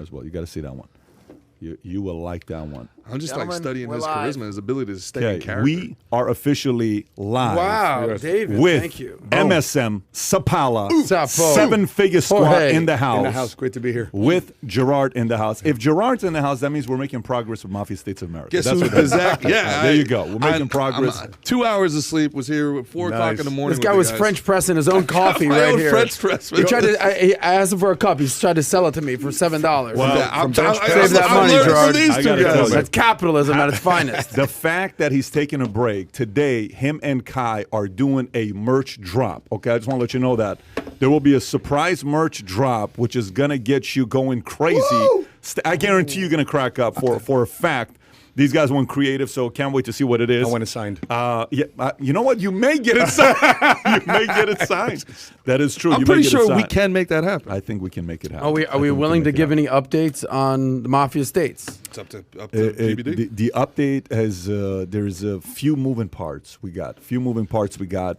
one as well. You got to see that one. You will like that one. I'm just studying his charisma, his ability to stay in character. We are officially live. Wow, David, with thank you. MSM, Sapaula, Sapo. 7-figure squad in the house. In the house, great to be here. With Gerard in the house. If Gerard's in the house, that means we're making progress with Mafia States of America. Guess who's exact? Yeah, there you go. We're making progress. 2 hours of sleep. Was here at 4 o'clock in the morning. This guy was French pressing his own coffee right here. French press. He tried to. I asked him for a cup. He tried to sell it to me for $7. Well, save that money, Gerard. That's capitalism at its finest. The fact that he's taking a break today, him and Kai are doing a merch drop. Okay, I just want to let you know that there will be a surprise merch drop, which is gonna get you going crazy. I guarantee you're gonna crack up for a fact. These guys went creative, so can't wait to see what it is. I want it signed. You know what? You may get it signed. You may get it signed. That is true. I'm pretty sure we can make that happen. I think we can make it happen. Are we willing to give any updates on the Mafia States? It's up to PBD. The update has there's a few moving parts we got.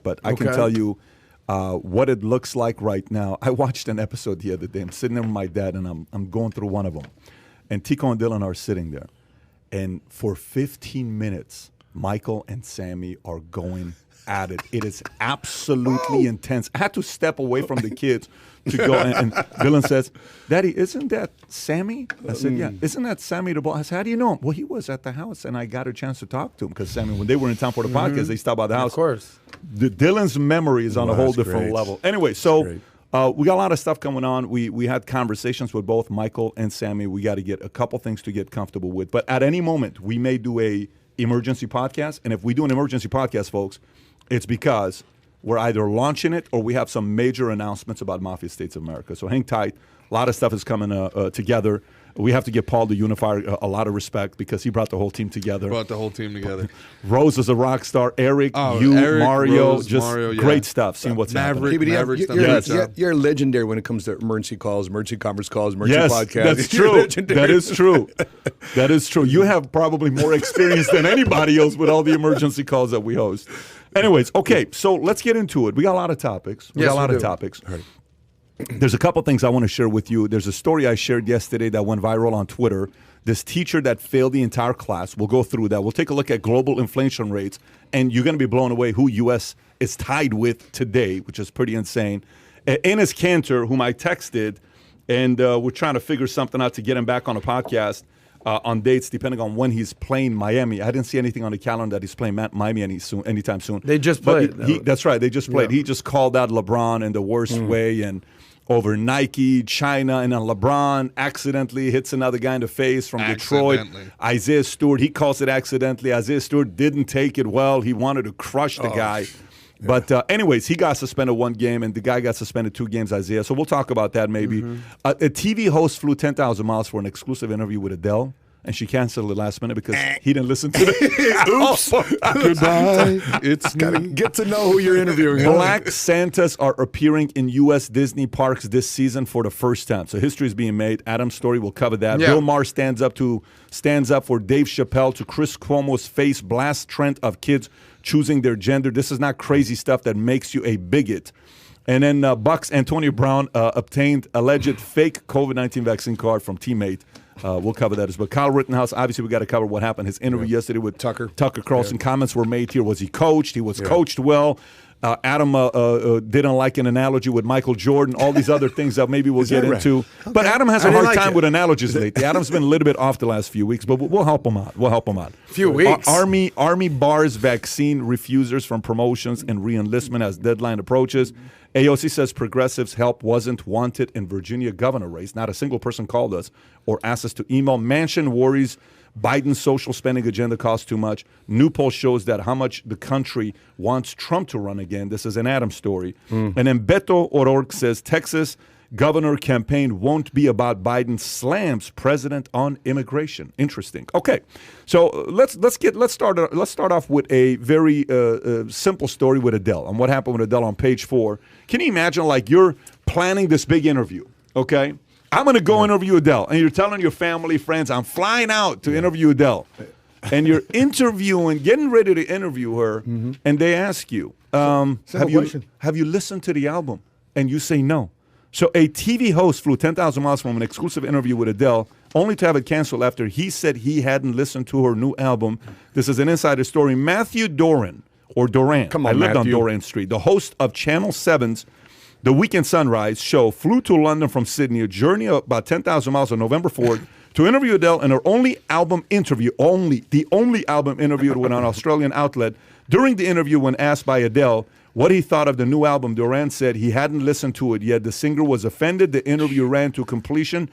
But I can tell you what it looks like right now. I watched an episode the other day. I'm sitting there with my dad, and I'm going through one of them, and Tico and Dylan are sitting there. And for 15 minutes, Michael and Sammy are going at it. It is absolutely intense. I had to step away from the kids to go. And Dylan says, "Daddy, isn't that Sammy?" I said, "Yeah." "Isn't that Sammy the boss?" I said, "How do you know him?" "Well, he was at the house, and I got a chance to talk to him because Sammy, when they were in town for the podcast, they stopped by the house." Of course. Dylan's memory is on a whole different level. Anyway, so we got a lot of stuff coming on. We had conversations with both Michael and Sammy. We got to get a couple things to get comfortable with. But at any moment, we may do a emergency podcast. And if we do an emergency podcast, folks, it's because we're either launching it or we have some major announcements about Mafia States of America. So hang tight. A lot of stuff is coming together. We have to give Paul the Unifier a lot of respect because he brought the whole team together. Rose is a rock star. Eric, Mario, Rose, just Mario, great stuff. Seeing what's happening. You're legendary when it comes to emergency calls, emergency conference calls, emergency podcasts. That's true. That is true. That is true. You have probably more experience than anybody else with all the emergency calls that we host. Anyways, okay, so let's get into it. We got a lot of topics. There's a couple things I want to share with you. There's a story I shared yesterday that went viral on Twitter. This teacher that failed the entire class. We'll go through that. We'll take a look at global inflation rates, and you're going to be blown away who U.S. is tied with today, which is pretty insane. Enes Kanter, whom I texted, and we're trying to figure something out to get him back on a podcast on dates, depending on when he's playing Miami. I didn't see anything on the calendar that he's playing Miami anytime soon. They just played. That's right. They just played. Yeah. He just called out LeBron in the worst way, and over Nike, China, and then LeBron accidentally hits another guy in the face from Detroit. Isaiah Stewart, he calls it accidentally. Isaiah Stewart didn't take it well. He wanted to crush the guy. Yeah. But anyways, he got suspended 1 game, and the guy got suspended 2 games, Isaiah. So we'll talk about that maybe. A TV host flew 10,000 miles for an exclusive interview with Adele. And she canceled it last minute because he didn't listen to it. Oops. Goodbye. It's gotta get to know who you're interviewing. Black Santas are appearing in U.S. Disney parks this season for the first time. So history is being made. Adam's story will cover that. Yeah. Bill Maher stands up for Dave Chappelle to Chris Cuomo's face blast trend of kids choosing their gender. This is not crazy stuff that makes you a bigot. And then Bucks Antonio Brown obtained alleged fake COVID-19 vaccine card from teammate. We'll cover that as well. Kyle Rittenhouse, obviously we got to cover what happened. His interview yesterday with Tucker Carlson. Comments were made here. Was he coached? He was coached well. Adam didn't like an analogy with Michael Jordan. All these other things that maybe we'll get into. Okay. But Adam has a hard time with analogies lately. Adam's been a little bit off the last few weeks, but we'll help him out. Few weeks. Army bars vaccine refusers from promotions and re-enlistment as deadline approaches. AOC says progressives' help wasn't wanted in Virginia governor race. Not a single person called us or asked us to email. Manchin worries Biden's social spending agenda costs too much. New poll shows that how much the country wants Trump to run again. This is an Adam story. And then Beto O'Rourke says Texas governor campaign won't be about Biden slams president on immigration. Interesting. Okay, so let's start off with a very simple story with Adele and what happened with Adele on page 4. Can you imagine, like, you're planning this big interview? Okay, I'm going to go interview Adele, and you're telling your family, friends, I'm flying out to interview Adele, and you're getting ready to interview her, and they ask you, have you listened to the album? And you say no. So a TV host flew 10,000 miles from an exclusive interview with Adele, only to have it canceled after he said he hadn't listened to her new album. This is an insider story. Matthew Doran, or Duran, Come on, I lived Matthew. on Doran Street, the host of Channel 7's The Weekend Sunrise show, flew to London from Sydney, a journey of about 10,000 miles on November 4th, to interview Adele in her only album interview, the only album interviewed with an Australian outlet. During the interview, when asked by Adele what he thought of the new album, Duran said he hadn't listened to it yet. The singer was offended. The interview ran to completion.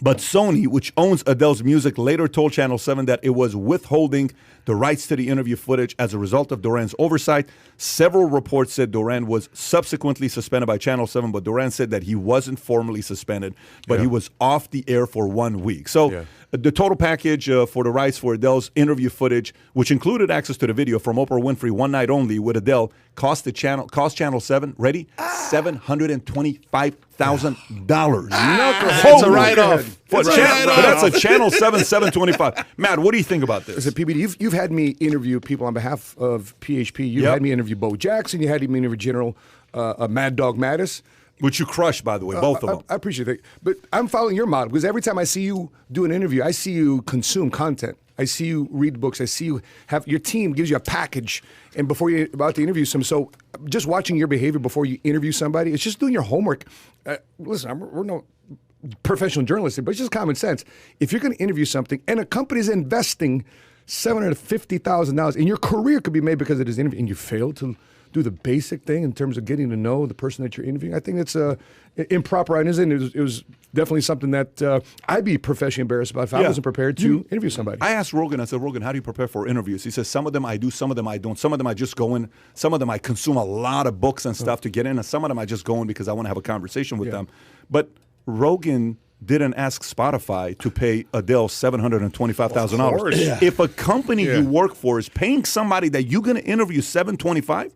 But Sony, which owns Adele's music, later told Channel 7 that it was withholding the rights to the interview footage as a result of Duran's oversight. Several reports said Duran was subsequently suspended by Channel 7, but Duran said that he wasn't formally suspended, but he was off the air for 1 week. So the total package for the rights for Adele's interview footage, which included access to the video from Oprah Winfrey one night only with Adele, cost Channel 7, ready? $725,000. It's a write-off. But that's a Channel 7 $725. Matt, what do you think about this? Listen, PBD, you've had me interview people on behalf of PHP. You've had me interview Bo Jackson. You had me interview General Mad Dog Mattis. Which you crushed, by the way, both of them. I appreciate that. But I'm following your model because every time I see you do an interview, I see you consume content. I see you read books. I see you have your team gives you a package, and before you're about to interview someone. So just watching your behavior before you interview somebody, it's just doing your homework. Listen, we're no professional journalists, but it's just common sense. If you're going to interview something and a company's investing $750,000 and your career could be made because of this interview, and you fail to do the basic thing in terms of getting to know the person that you're interviewing, I think it's improper. And it was definitely something that I'd be professionally embarrassed about if I wasn't prepared to interview somebody. I asked Rogan, I said, Rogan, how do you prepare for interviews? He says, some of them I do, some of them I don't. Some of them I just go in. Some of them I consume a lot of books and stuff to get in. And some of them I just go in because I want to have a conversation with them. But Rogan didn't ask Spotify to pay Adele $725,000. If a company you work for is paying somebody that you're going to interview $725,000,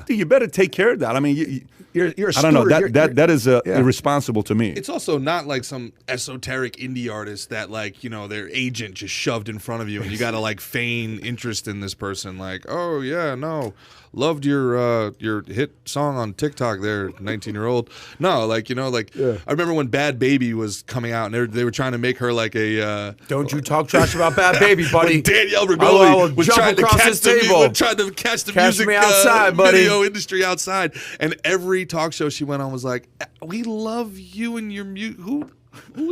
dude, you better take care of that. I mean, you're a I don't know. steward. That is irresponsible to me. It's also not like some esoteric indie artist that, like, you know, their agent just shoved in front of you and you got to like feign interest in this person. Like, oh yeah, no, loved your hit song on TikTok there, 19-year-old. No, like, you know, like I remember when Bad Baby was coming out and they were trying to make her like a Don't you talk trash about Bad Baby, buddy. Danielle Bregoli was trying to catch the music outside, buddy. video industry outside, and every talk show she went on was like, we love you and your music. Who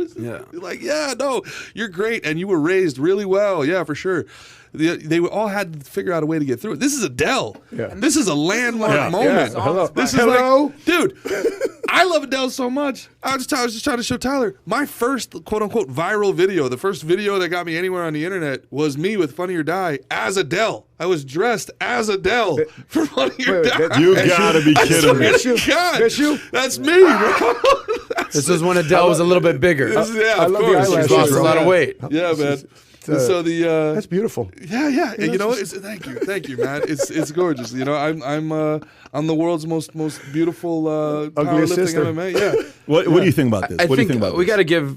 is it? Like, yeah, no, you're great and you were raised really well. Yeah, for sure. They all had to figure out a way to get through it. This is Adele. This is a landmark moment. This is like, dude, I love Adele so much. I was just trying to show Tyler my first quote unquote viral video. The first video that got me anywhere on the internet was me with Funny or Die as Adele. I was dressed as Adele for Funny or Die. You gotta be kidding me. That's you. That's me, bro. This is when Adele was a little bit bigger. Yeah, of love course. the She's lost a lot of weight. Yeah, man. So that's beautiful. Yeah. And you know, thank you, man. It's gorgeous. You know, I'm the world's most beautiful powerlifting MMA. Yeah. What do you think about this? I What do you think think about we this? got to give.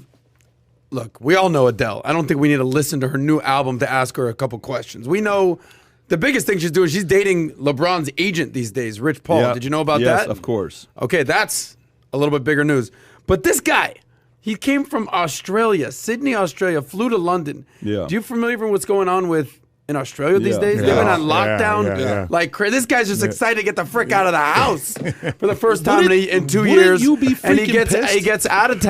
Look, we all know Adele. I don't think we need to listen to her new album to ask her a couple questions. We know the biggest thing she's doing. She's dating LeBron's agent these days, Rich Paul. Yeah. Did you know about yes, that? of course. Okay, that's a little bit bigger news. But this guy, he came from Australia, Sydney, Australia, flew to London. Yeah. Do you familiar with what's going on in Australia these days? They've been on lockdown. Like this guy's just excited to get the frick out of the house for the first time in 2 years. You be and he freaking gets out of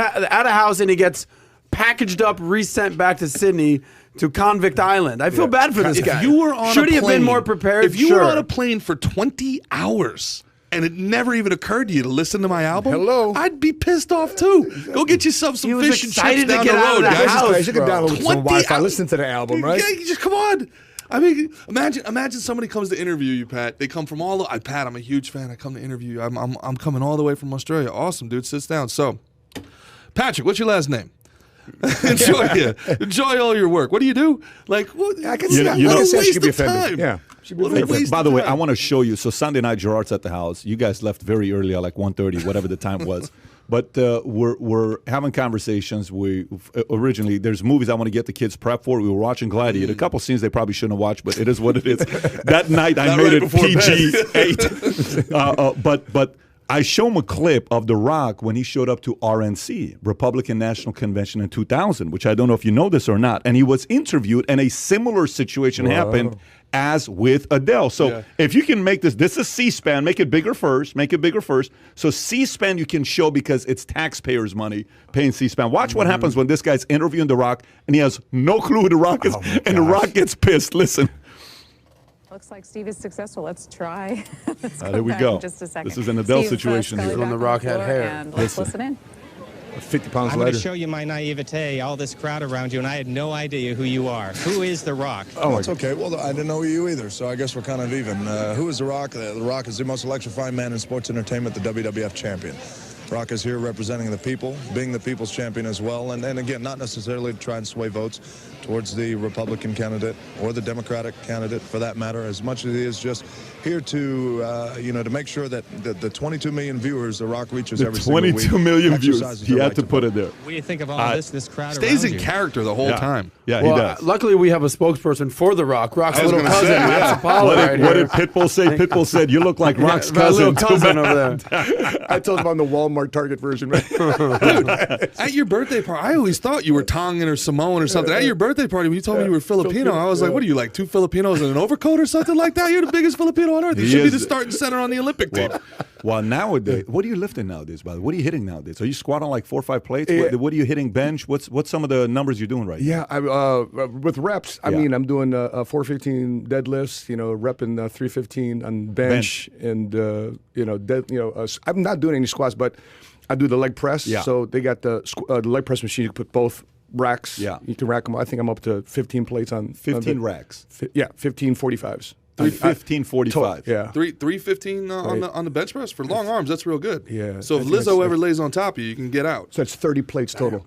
house and he gets packaged up, resent back to Sydney to Convict Island. I feel bad for this guy. If you were on Should a he have been plane- more prepared? If you Sure. were on a plane for 20 hours and it never even occurred to you to listen to my album, I'd be pissed off too. Go get yourself some He was fish and chips excited to down get the out of road, the guys. house. You can download some 20 Wi-Fi. Listen to the album, right? Yeah, you just come on. I mean, imagine somebody comes to interview you, Pat. They come from all. Pat, I'm a huge fan. I come to interview you. I'm coming all the way from Australia. Awesome, dude. Sits down. So, Patrick, what's your last name? Enjoy all your work. What do you do? Like, what? I can You see know- I you can know- see how she waste could be of time. offended. Yeah. She'd be What a offended. waste By of the way, time. I want to show you. So Sunday night, Gerard's at the house. You guys left very early, at like 1:30, whatever the time was. But we're having conversations. Originally, there's movies I want to get the kids prepped for. We were watching Gladiator. A couple scenes they probably shouldn't have watched, but it is what it is. That night, I Not made right it before bed. PG-8. But I show him a clip of The Rock when he showed up to RNC, Republican National Convention in 2000, which I don't know if you know this or not. And he was interviewed, and a similar situation happened as with Adele. So if you can make this is C-SPAN, make it bigger first. So C-SPAN you can show because it's taxpayers' money paying C-SPAN. Watch what happens when this guy's interviewing The Rock, and he has no clue who The Rock is, and The Rock gets pissed. Listen. Looks like Steve is successful. Let's try. There we go. Just a second. This is an Adele Steve, situation here. When The Rock had hair. And let's listen in. 50 pounds I'm lighter. going to show you my naivete, all this crowd around you, and I had no idea who you are. Who is The Rock? Oh, it's okay. Well, I didn't know you either, so I guess we're kind of even. Who is The Rock? The Rock is the most electrifying man in sports entertainment, the WWF champion. Rock is here representing the people, being the people's champion as well, and again, not necessarily to try and sway votes towards the Republican candidate or the Democratic candidate, for that matter, as much as he is just here to, to make sure that the 22 million viewers The Rock reaches every single week. 22 million views. He had to put it there. What do you think of all this crowd Stays around in you? character the whole time. Yeah, Well, he does. luckily we have a spokesperson for The Rock. Rock's I was little gonna cousin, say, Matt Sapaula, What right did here. Pitbull say? Pitbull said, "You look like Rock's My little cousin." cousin over there. I told him I'm the Walmart Target version, man. At your birthday party, I always thought you were Tongan or Samoan or something. At your birthday party, when you told me you were Filipino, I was like, what are you, like 2 Filipinos in an overcoat or something like that? You're the biggest Filipino on earth. You He should be is. the starting center on the Olympic team. Well, nowadays, what are you lifting nowadays, by the way? What are you hitting nowadays? Are you squatting like 4 or 5 plates? Yeah. What are you hitting bench? What's some of the numbers you're doing right now? Yeah, with reps, I Yeah. mean, I'm doing 415 deadlifts, repping 315 on bench. And, I'm not doing any squats, but I do the leg press. Yeah. So they got the leg press machine. You can put both racks. Yeah. You can rack them. I think I'm up to 15 plates on 15 racks. 15 45s. 15:45. Yeah. 315 on the bench press for long arms. That's real good. Yeah, So if I think Lizzo that's- ever lays on top of you, you can get out. So it's 30 plates total.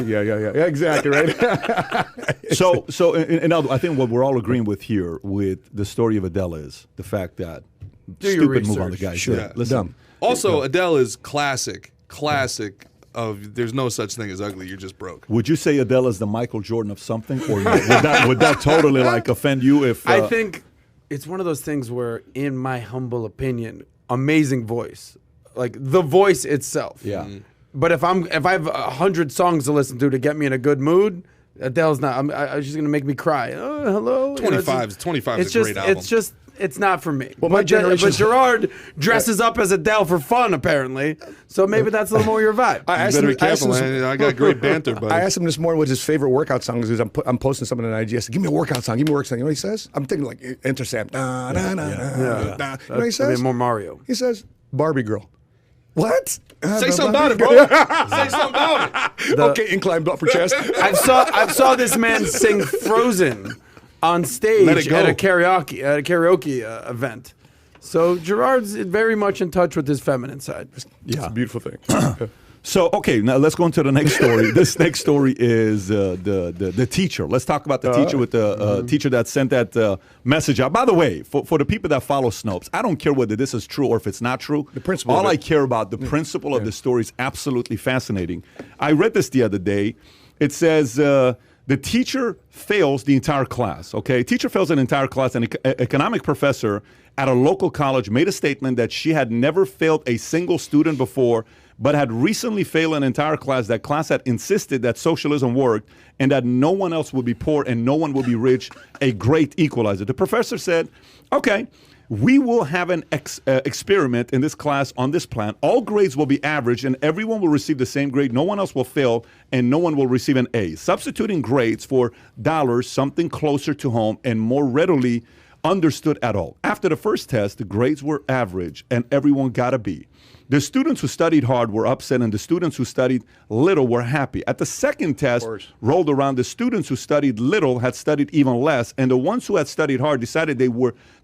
Yeah, exactly, right? So I think what we're all agreeing with here with the story of Adele is the fact that Do your stupid move on the research. guys. Sure. Yeah. Listen, Dumb. Also, Adele is classic of there's no such thing as ugly. You're just broke. would you say Adele is the Michael Jordan of something, or no? would that totally offend you? If I think it's one of those things where, in my humble opinion, amazing voice, like the voice itself. Yeah. But if I have 100 songs to listen to get me in a good mood, Adele's not. She's gonna make me cry. Oh, hello. 25 is a great album. It's not for me. Well, my but generation- Gerard dresses up as Adele for fun, apparently. So maybe that's a little more your vibe. I You asked better him, be careful, man. I got great banter, buddy. I asked him this morning what his favorite workout song is. I'm posting something on IG. I said, give me a workout song. Give me a workout song. You know what he says? I'm thinking like Enter Sam. Da, da, da, da, da. You know what he That'd says? be more Mario. He says, Barbie girl. What? Say something about it, bro. Say something about it. Okay, incline upper chest. I saw this man sing Frozen on Let stage it go. at a karaoke event. So Gerard's very much in touch with his feminine side. It's a beautiful thing. So, okay, now let's go into the next story. This next story is the teacher. Let's talk about the teacher with the teacher that sent that message out. By the way, for the people that follow Snopes, I don't care whether this is true or if it's not true. The principle All of I it. care about, the principle of the story is absolutely fascinating. I read this the other day. It says the teacher fails the entire class, okay? Teacher fails an entire class. An economic professor at a local college made a statement that she had never failed a single student before, but had recently failed an entire class. That class had insisted that socialism worked and that no one else would be poor and no one would be rich, a great equalizer. The professor said, okay, we will have an experiment in this class on this plan. All grades will be average and everyone will receive the same grade. No one else will fail and no one will receive an A. Substituting grades for dollars, something closer to home and more readily understood at all. After the first test, the grades were average and everyone got a B. The students who studied hard were upset and the students who studied little were happy. At the second test rolled around, the students who studied little had studied even less, and the ones who had studied hard decided they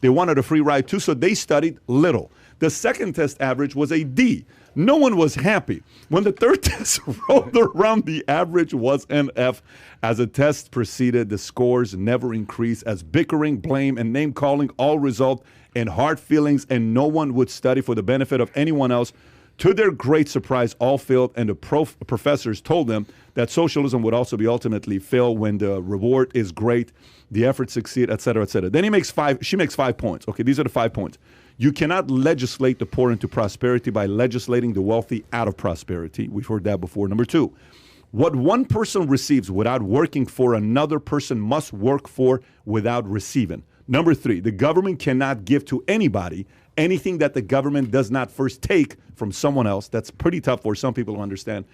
wanted a free ride too, so they studied little. The second test average was a D. No one was happy. When the third test rolled around, the average was an F. As the test proceeded, the scores never increased as bickering, blame, and name-calling all result in hard feelings, and no one would study for the benefit of anyone else. To their great surprise, all failed, and the professors told them that socialism would also be ultimately fail when the reward is great, the effort succeed, et cetera, et cetera. Then she makes 5 points. Okay, these are the 5 points. You cannot legislate the poor into prosperity by legislating the wealthy out of prosperity. We've heard that before. Number 2, what one person receives without working for, another person must work for without receiving. Number 3, the government cannot give to anybody anything that the government does not first take from someone else. That's pretty tough for some people to understand.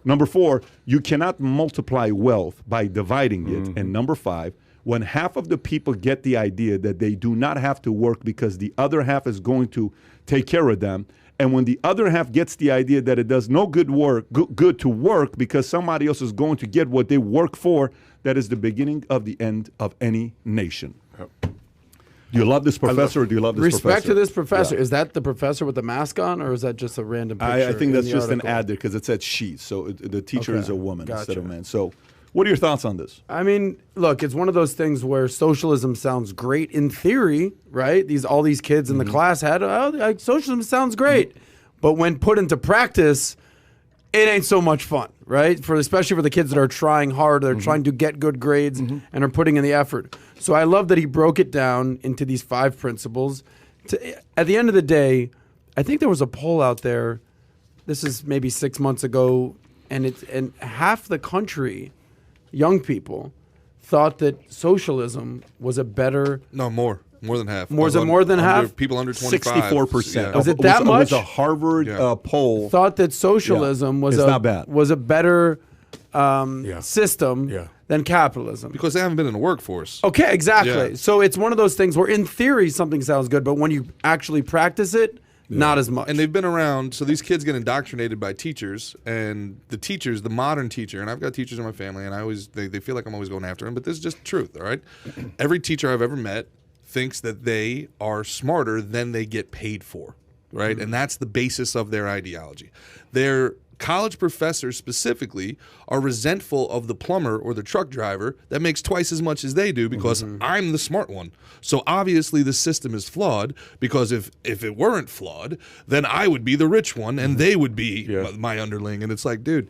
Number 4, you cannot multiply wealth by dividing it. And number 5, when half of the people get the idea that they do not have to work because the other half is going to take care of them, and when the other half gets the idea that it does no good to work because somebody else is going to get what they work for, that is the beginning of the end of any nation. Do you love this professor or do you love this professor? Respect to this professor. Yeah. Is that the professor with the mask on, or is that just a random picture? I think that's just article? an ad there because it said she. So the teacher is a woman instead of Gotcha. man. So what are your thoughts on this? I mean, look, it's one of those things where socialism sounds great in theory, right? All these kids in the class had, socialism sounds great. But when put into practice, it ain't so much fun, right? Especially for the kids that are trying hard, they're trying to get good grades and are putting in the effort. So I love that he broke it down into these 5 principles. At the end of the day, I think there was a poll out there, this is maybe 6 months ago, and half the country, young people, thought that socialism was a better... No, more than half. More than half? People under 25. 64%. Yeah. Was it that much? It was a Harvard poll. Thought that socialism was not bad. was a better system Yeah. than capitalism. Because they haven't been in the workforce. Okay, exactly. Yeah. So it's one of those things where in theory something sounds good, but when you actually practice it, not as much. And they've been around, so these kids get indoctrinated by teachers, and the teachers, the modern teacher, and I've got teachers in my family, and they feel like I'm always going after them, but this is just the truth, all right? Every teacher I've ever met thinks that they are smarter than they get paid for, right? And that's the basis of their ideology. Their college professors specifically are resentful of the plumber or the truck driver that makes twice as much as they do because I'm the smart one. So obviously the system is flawed because if it weren't flawed, then I would be the rich one and they would be my underling. And it's like, dude,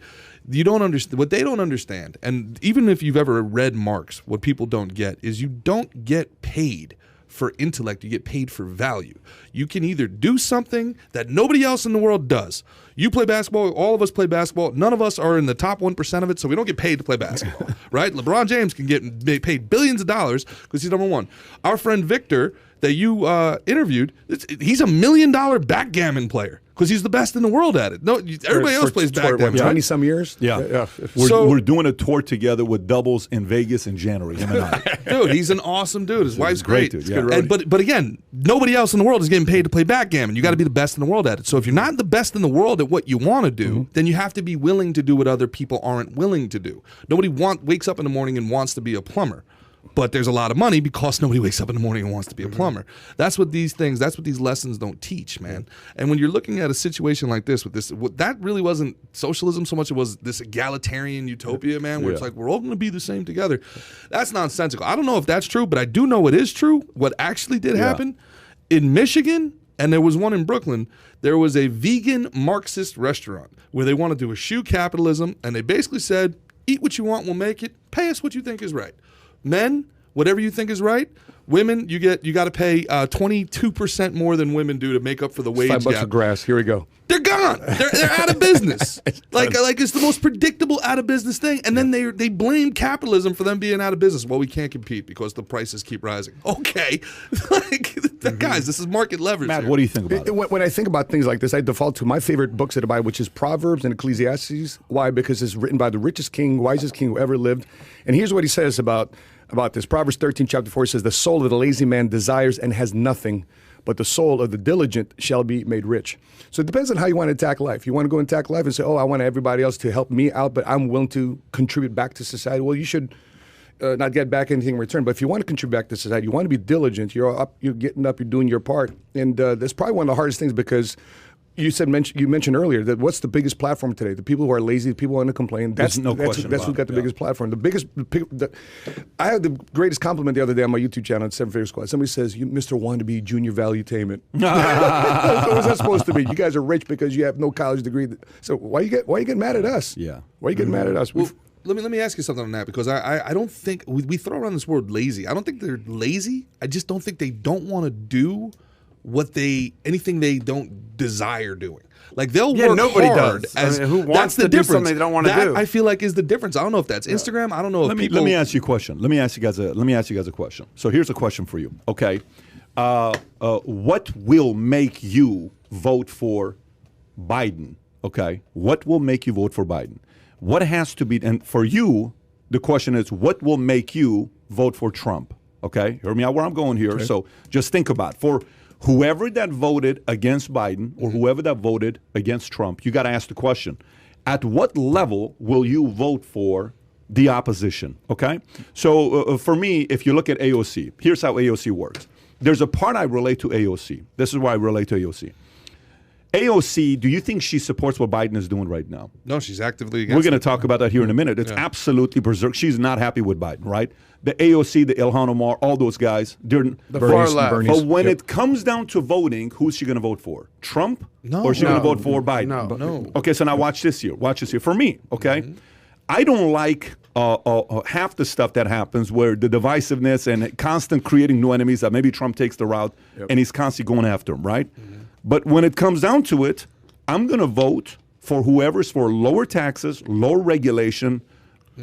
you don't understand what they don't understand. And even if you've ever read Marx, what people don't get is you don't get paid for intellect, you get paid for value. You can either do something that nobody else in the world does. You play basketball, all of us play basketball. None of us are in the top 1% of it, so we don't get paid to play basketball, right? LeBron James can get paid billions of dollars because he's number one. Our friend Victor that you interviewed, he's $1 million backgammon player because he's the best in the world at it. No, everybody else plays backgammon. 20-some years? Yeah. So- We're doing a tour together with doubles in Vegas in January. Him and I. Dude, he's an awesome dude. His wife's great. dude, yeah. And, but again, nobody else in the world is getting paid to play backgammon. You got to be the best in the world at it. So if you're not the best in the world at what you want to do, then you have to be willing to do what other people aren't willing to do. Nobody wakes up in the morning and wants to be a plumber. But there's a lot of money because nobody wakes up in the morning and wants to be a plumber. That's what these lessons don't teach, man. And when you're looking at a situation like this, that really wasn't socialism so much, it was this egalitarian utopia, man, where it's like, we're all going to be the same together. That's nonsensical. I don't know if that's true, but I do know it is true. What actually did happen in Michigan, and there was one in Brooklyn, there was a vegan Marxist restaurant where they want to do a shoe capitalism, and they basically said, eat what you want, we'll make it, pay us what you think is right. Men, whatever you think is right. Women, you got to pay 22% more than women do to make up for the wage $5 gap. of grass. Here we go. They're gone. They're out of business. like it's the most predictable out of business thing. And then they blame capitalism for them being out of business. Well, we can't compete because the prices keep rising. Okay, guys, this is market leverage. Matt, here. what do you think about it? When I think about things like this, I default to my favorite books that I buy, which is Proverbs and Ecclesiastes. Why? Because it's written by the richest king, wisest king who ever lived. And here's what he says about this. Proverbs 13, chapter 4 says, the soul of the lazy man desires and has nothing, but the soul of the diligent shall be made rich. So it depends on how you want to attack life. You want to go and attack life and say, I want everybody else to help me out, but I'm willing to contribute back to society. Well, you should not get back anything in return. But if you want to contribute back to society, you want to be diligent. You're getting up, you're doing your part. And that's probably one of the hardest things because you mentioned earlier that what's the biggest platform today? The people who are lazy, the people who want to complain. That's who got the biggest platform. I had the greatest compliment the other day on my YouTube channel at Seven Figure Squad. Somebody says, "You, Mr. Wannabe Junior Valuetainment." What's that supposed to be? You guys are rich because you have no college degree. So why you get mad at us? Yeah. Why you getting mad at us? Well, let me ask you something on that because I don't think we throw around this word lazy. I don't think they're lazy. I just don't think they don't want to do anything they don't desire doing. Like they'll work nobody hard. does. Who wants to do something they don't want to do? I feel like is the difference. I don't know if that's Instagram. I don't know if people. Let me ask you a question. Let me ask you guys a question. So here's a question for you. Okay, what will make you vote for Biden? Okay, what will make you vote for Biden? What has to be? And for you, the question is, what will make you vote for Trump? Okay, hear me out where I'm going here. Okay. So just think about for whoever that voted against Biden or whoever that voted against Trump, you got to ask the question, at what level will you vote for the opposition? Okay? So for me, if you look at AOC, here's how AOC works. There's a part I relate to AOC. This is why I relate to AOC. AOC, do you think she supports what Biden is doing right now? No, she's actively against We're going to talk about that here in a minute. It's absolutely berserk. She's not happy with Biden, right? The AOC, the Ilhan Omar, all those guys, they're the far left. But when it comes down to voting, who's she going to vote for? Trump? No. Or is she going to vote for Biden? No. Okay, so now watch this here. Watch this here. For me, okay, I don't like half the stuff that happens where the divisiveness and constant creating new enemies that maybe Trump takes the route and he's constantly going after him, right? But when it comes down to it, I'm going to vote for whoever's for lower taxes, lower regulation,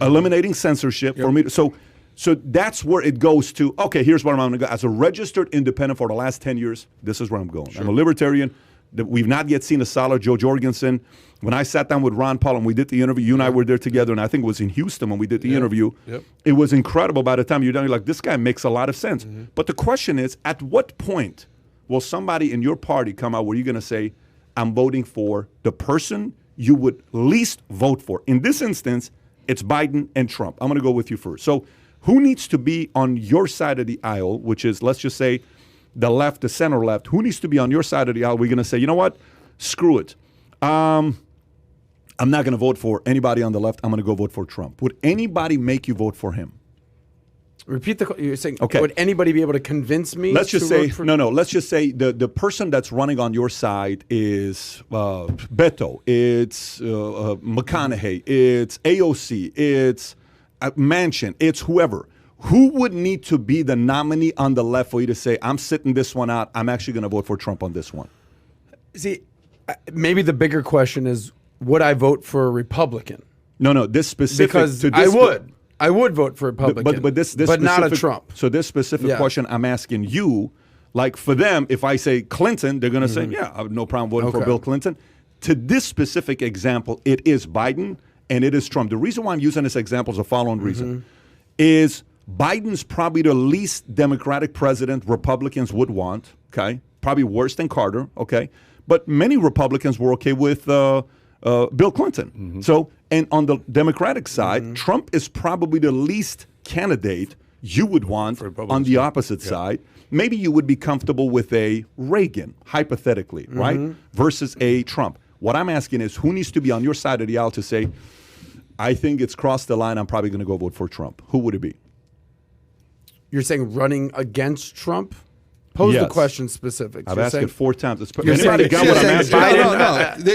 eliminating censorship for me. So that's where it goes to, okay, here's where I'm going to go. As a registered independent for the last 10 years, this is where I'm going. I'm a libertarian. We've not yet seen a solid Joe Jorgensen. When I sat down with Ron Paul and we did the interview, you and I were there together, and I think it was in Houston when we did the interview. It was incredible. By the time you're done, you're like, this guy makes a lot of sense. But the question is, at what point will somebody in your party come out where you're going to say, I'm voting for the person you would least vote for? In this instance, it's Biden and Trump. I'm going to go with you first. So who needs to be on your side of the aisle, which is, let's just say, the left, the center left? Who needs to be on your side of the aisle? We're going to say, you know what? Screw it. I'm not going to vote for anybody on the left. I'm going to go vote for Trump. Would anybody make you vote for him? Repeat you're saying, okay. Would anybody be able to convince me? Let's just say, vote for let's just say the person that's running on your side is Beto, it's McConaughey, it's AOC, it's Manchin, it's whoever. Who would need to be the nominee on the left for you to say, I'm sitting this one out, I'm actually going to vote for Trump on this one? See, maybe the bigger question is, would I vote for a Republican? No, this specific. Because I would vote for a Republican, but not a Trump. So this specific question I'm asking you, like for them, if I say Clinton, they're going to say, yeah, I have no problem voting for Bill Clinton. To this specific example, it is Biden and it is Trump. The reason why I'm using this example is the following reason. Is Biden's probably the least Democratic president Republicans would want, okay? Probably worse than Carter, okay? But many Republicans were okay with Bill Clinton. So, and on the Democratic side, Trump is probably the least candidate you would want on the opposite side. Maybe you would be comfortable with a Reagan, hypothetically, right? Versus a Trump. What I'm asking is, who needs to be on your side of the aisle to say, I think it's crossed the line, I'm probably going to go vote for Trump? Who would it be? You're saying running against Trump? Pose the question specific. I've asked it 4 times. Anybody got what I'm asking?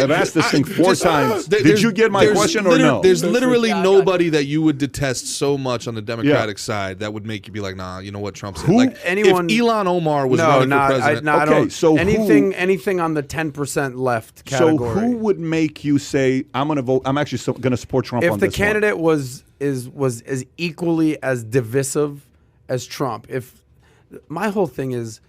I've asked this thing 4 times. Did you get my question or no? There's literally nobody that you would detest so much on the Democratic side that would make you be like, nah, you know what, Trump's Who? Like, anyone? If Elon Omar was running for president. I don't. So anything on the 10% left category. So who would make you say, I'm going to vote, I'm actually going to support Trump on this one? If the candidate was as equally as divisive as Trump, my whole thing is,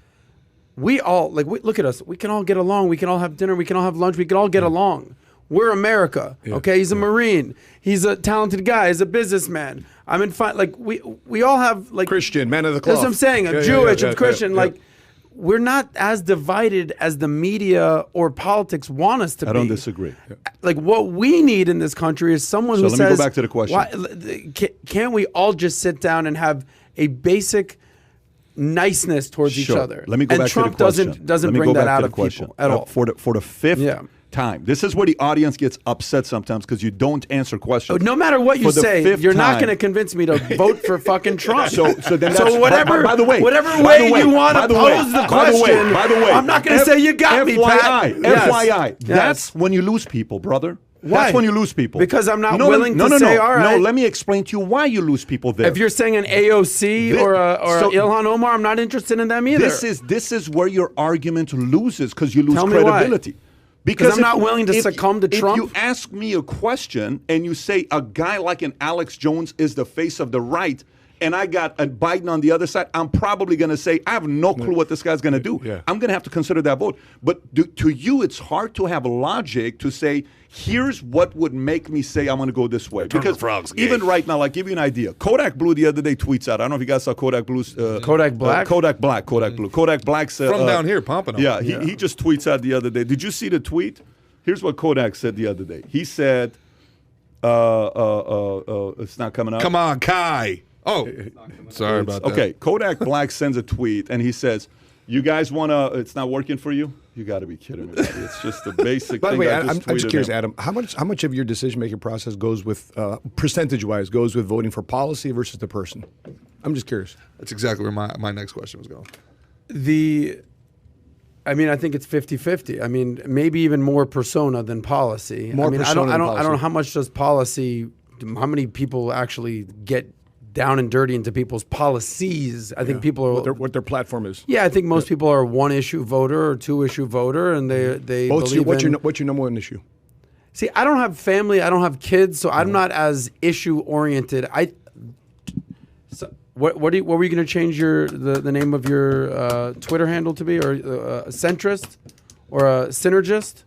we all, look at us. We can all get along. We can all have dinner. We can all have lunch. We can all get along. We're America, okay? He's a Marine. He's a talented guy. He's a businessman. I'm in fine. We all have, Christian, man of the cloth. That's what I'm saying. Jewish, Christian. We're not as divided as the media or politics want us to be. I don't disagree. What we need in this country is someone who says... So let me go back to the question. Can't we all just sit down and have a basic niceness towards each other? Let me go back Trump to the question. doesn't bring that out of people at all. For the fifth time. This is where the audience gets upset sometimes because you don't answer questions. No matter what you say, you're not going to convince me to vote for fucking Trump. So whatever way you want to pose the question, I'm not going to say you got me, Pat. FYI, that's when you lose people, brother. Why? That's when you lose people. Because I'm not willing to say, all right. No, let me explain to you why you lose people there. If you're saying an AOC or a Ilhan Omar, I'm not interested in them either. This is where your argument loses because you lose Tell me why. credibility. Because I'm not willing to succumb to Trump. If you ask me a question and you say a guy like an Alex Jones is the face of the right, and I got a Biden on the other side, I'm probably going to say, I have no clue what this guy's going to do. Yeah. I'm going to have to consider that vote. But to you, it's hard to have logic to say, here's what would make me say I'm going to go this way. Because even right now, I'll give you an idea. Kodak Blue the other day tweets out. I don't know if you guys saw Kodak Blue's. Kodak Black? Kodak Black, Kodak Blue. Kodak Black's. From down here, pumping them. Yeah, he just tweets out the other day. Did you see the tweet? Here's what Kodak said the other day. He said, it's not coming up. Come on, Kai. Oh, sorry about that. Okay, Kodak Black sends a tweet, and he says, you guys want to, it's not working for you? You got to be kidding me. It's just the basic By the thing. way, I I'm just tweeted curious, him. Adam, how much of your decision-making process goes with, percentage-wise, goes with voting for policy versus the person? I'm just curious. That's exactly where my next question was going. I think it's 50-50. I mean, maybe even more persona than policy. More persona than policy. I don't know how much does policy, how many people actually get down and dirty into people's policies. I think people are what their platform is. Yeah, I think most people are one issue voter or two issue voter, and they What's believe your number one issue? See, I don't have family, I don't have kids, so I'm not as issue oriented. What were you going to change the name of your Twitter handle to be, or a centrist or a synergist?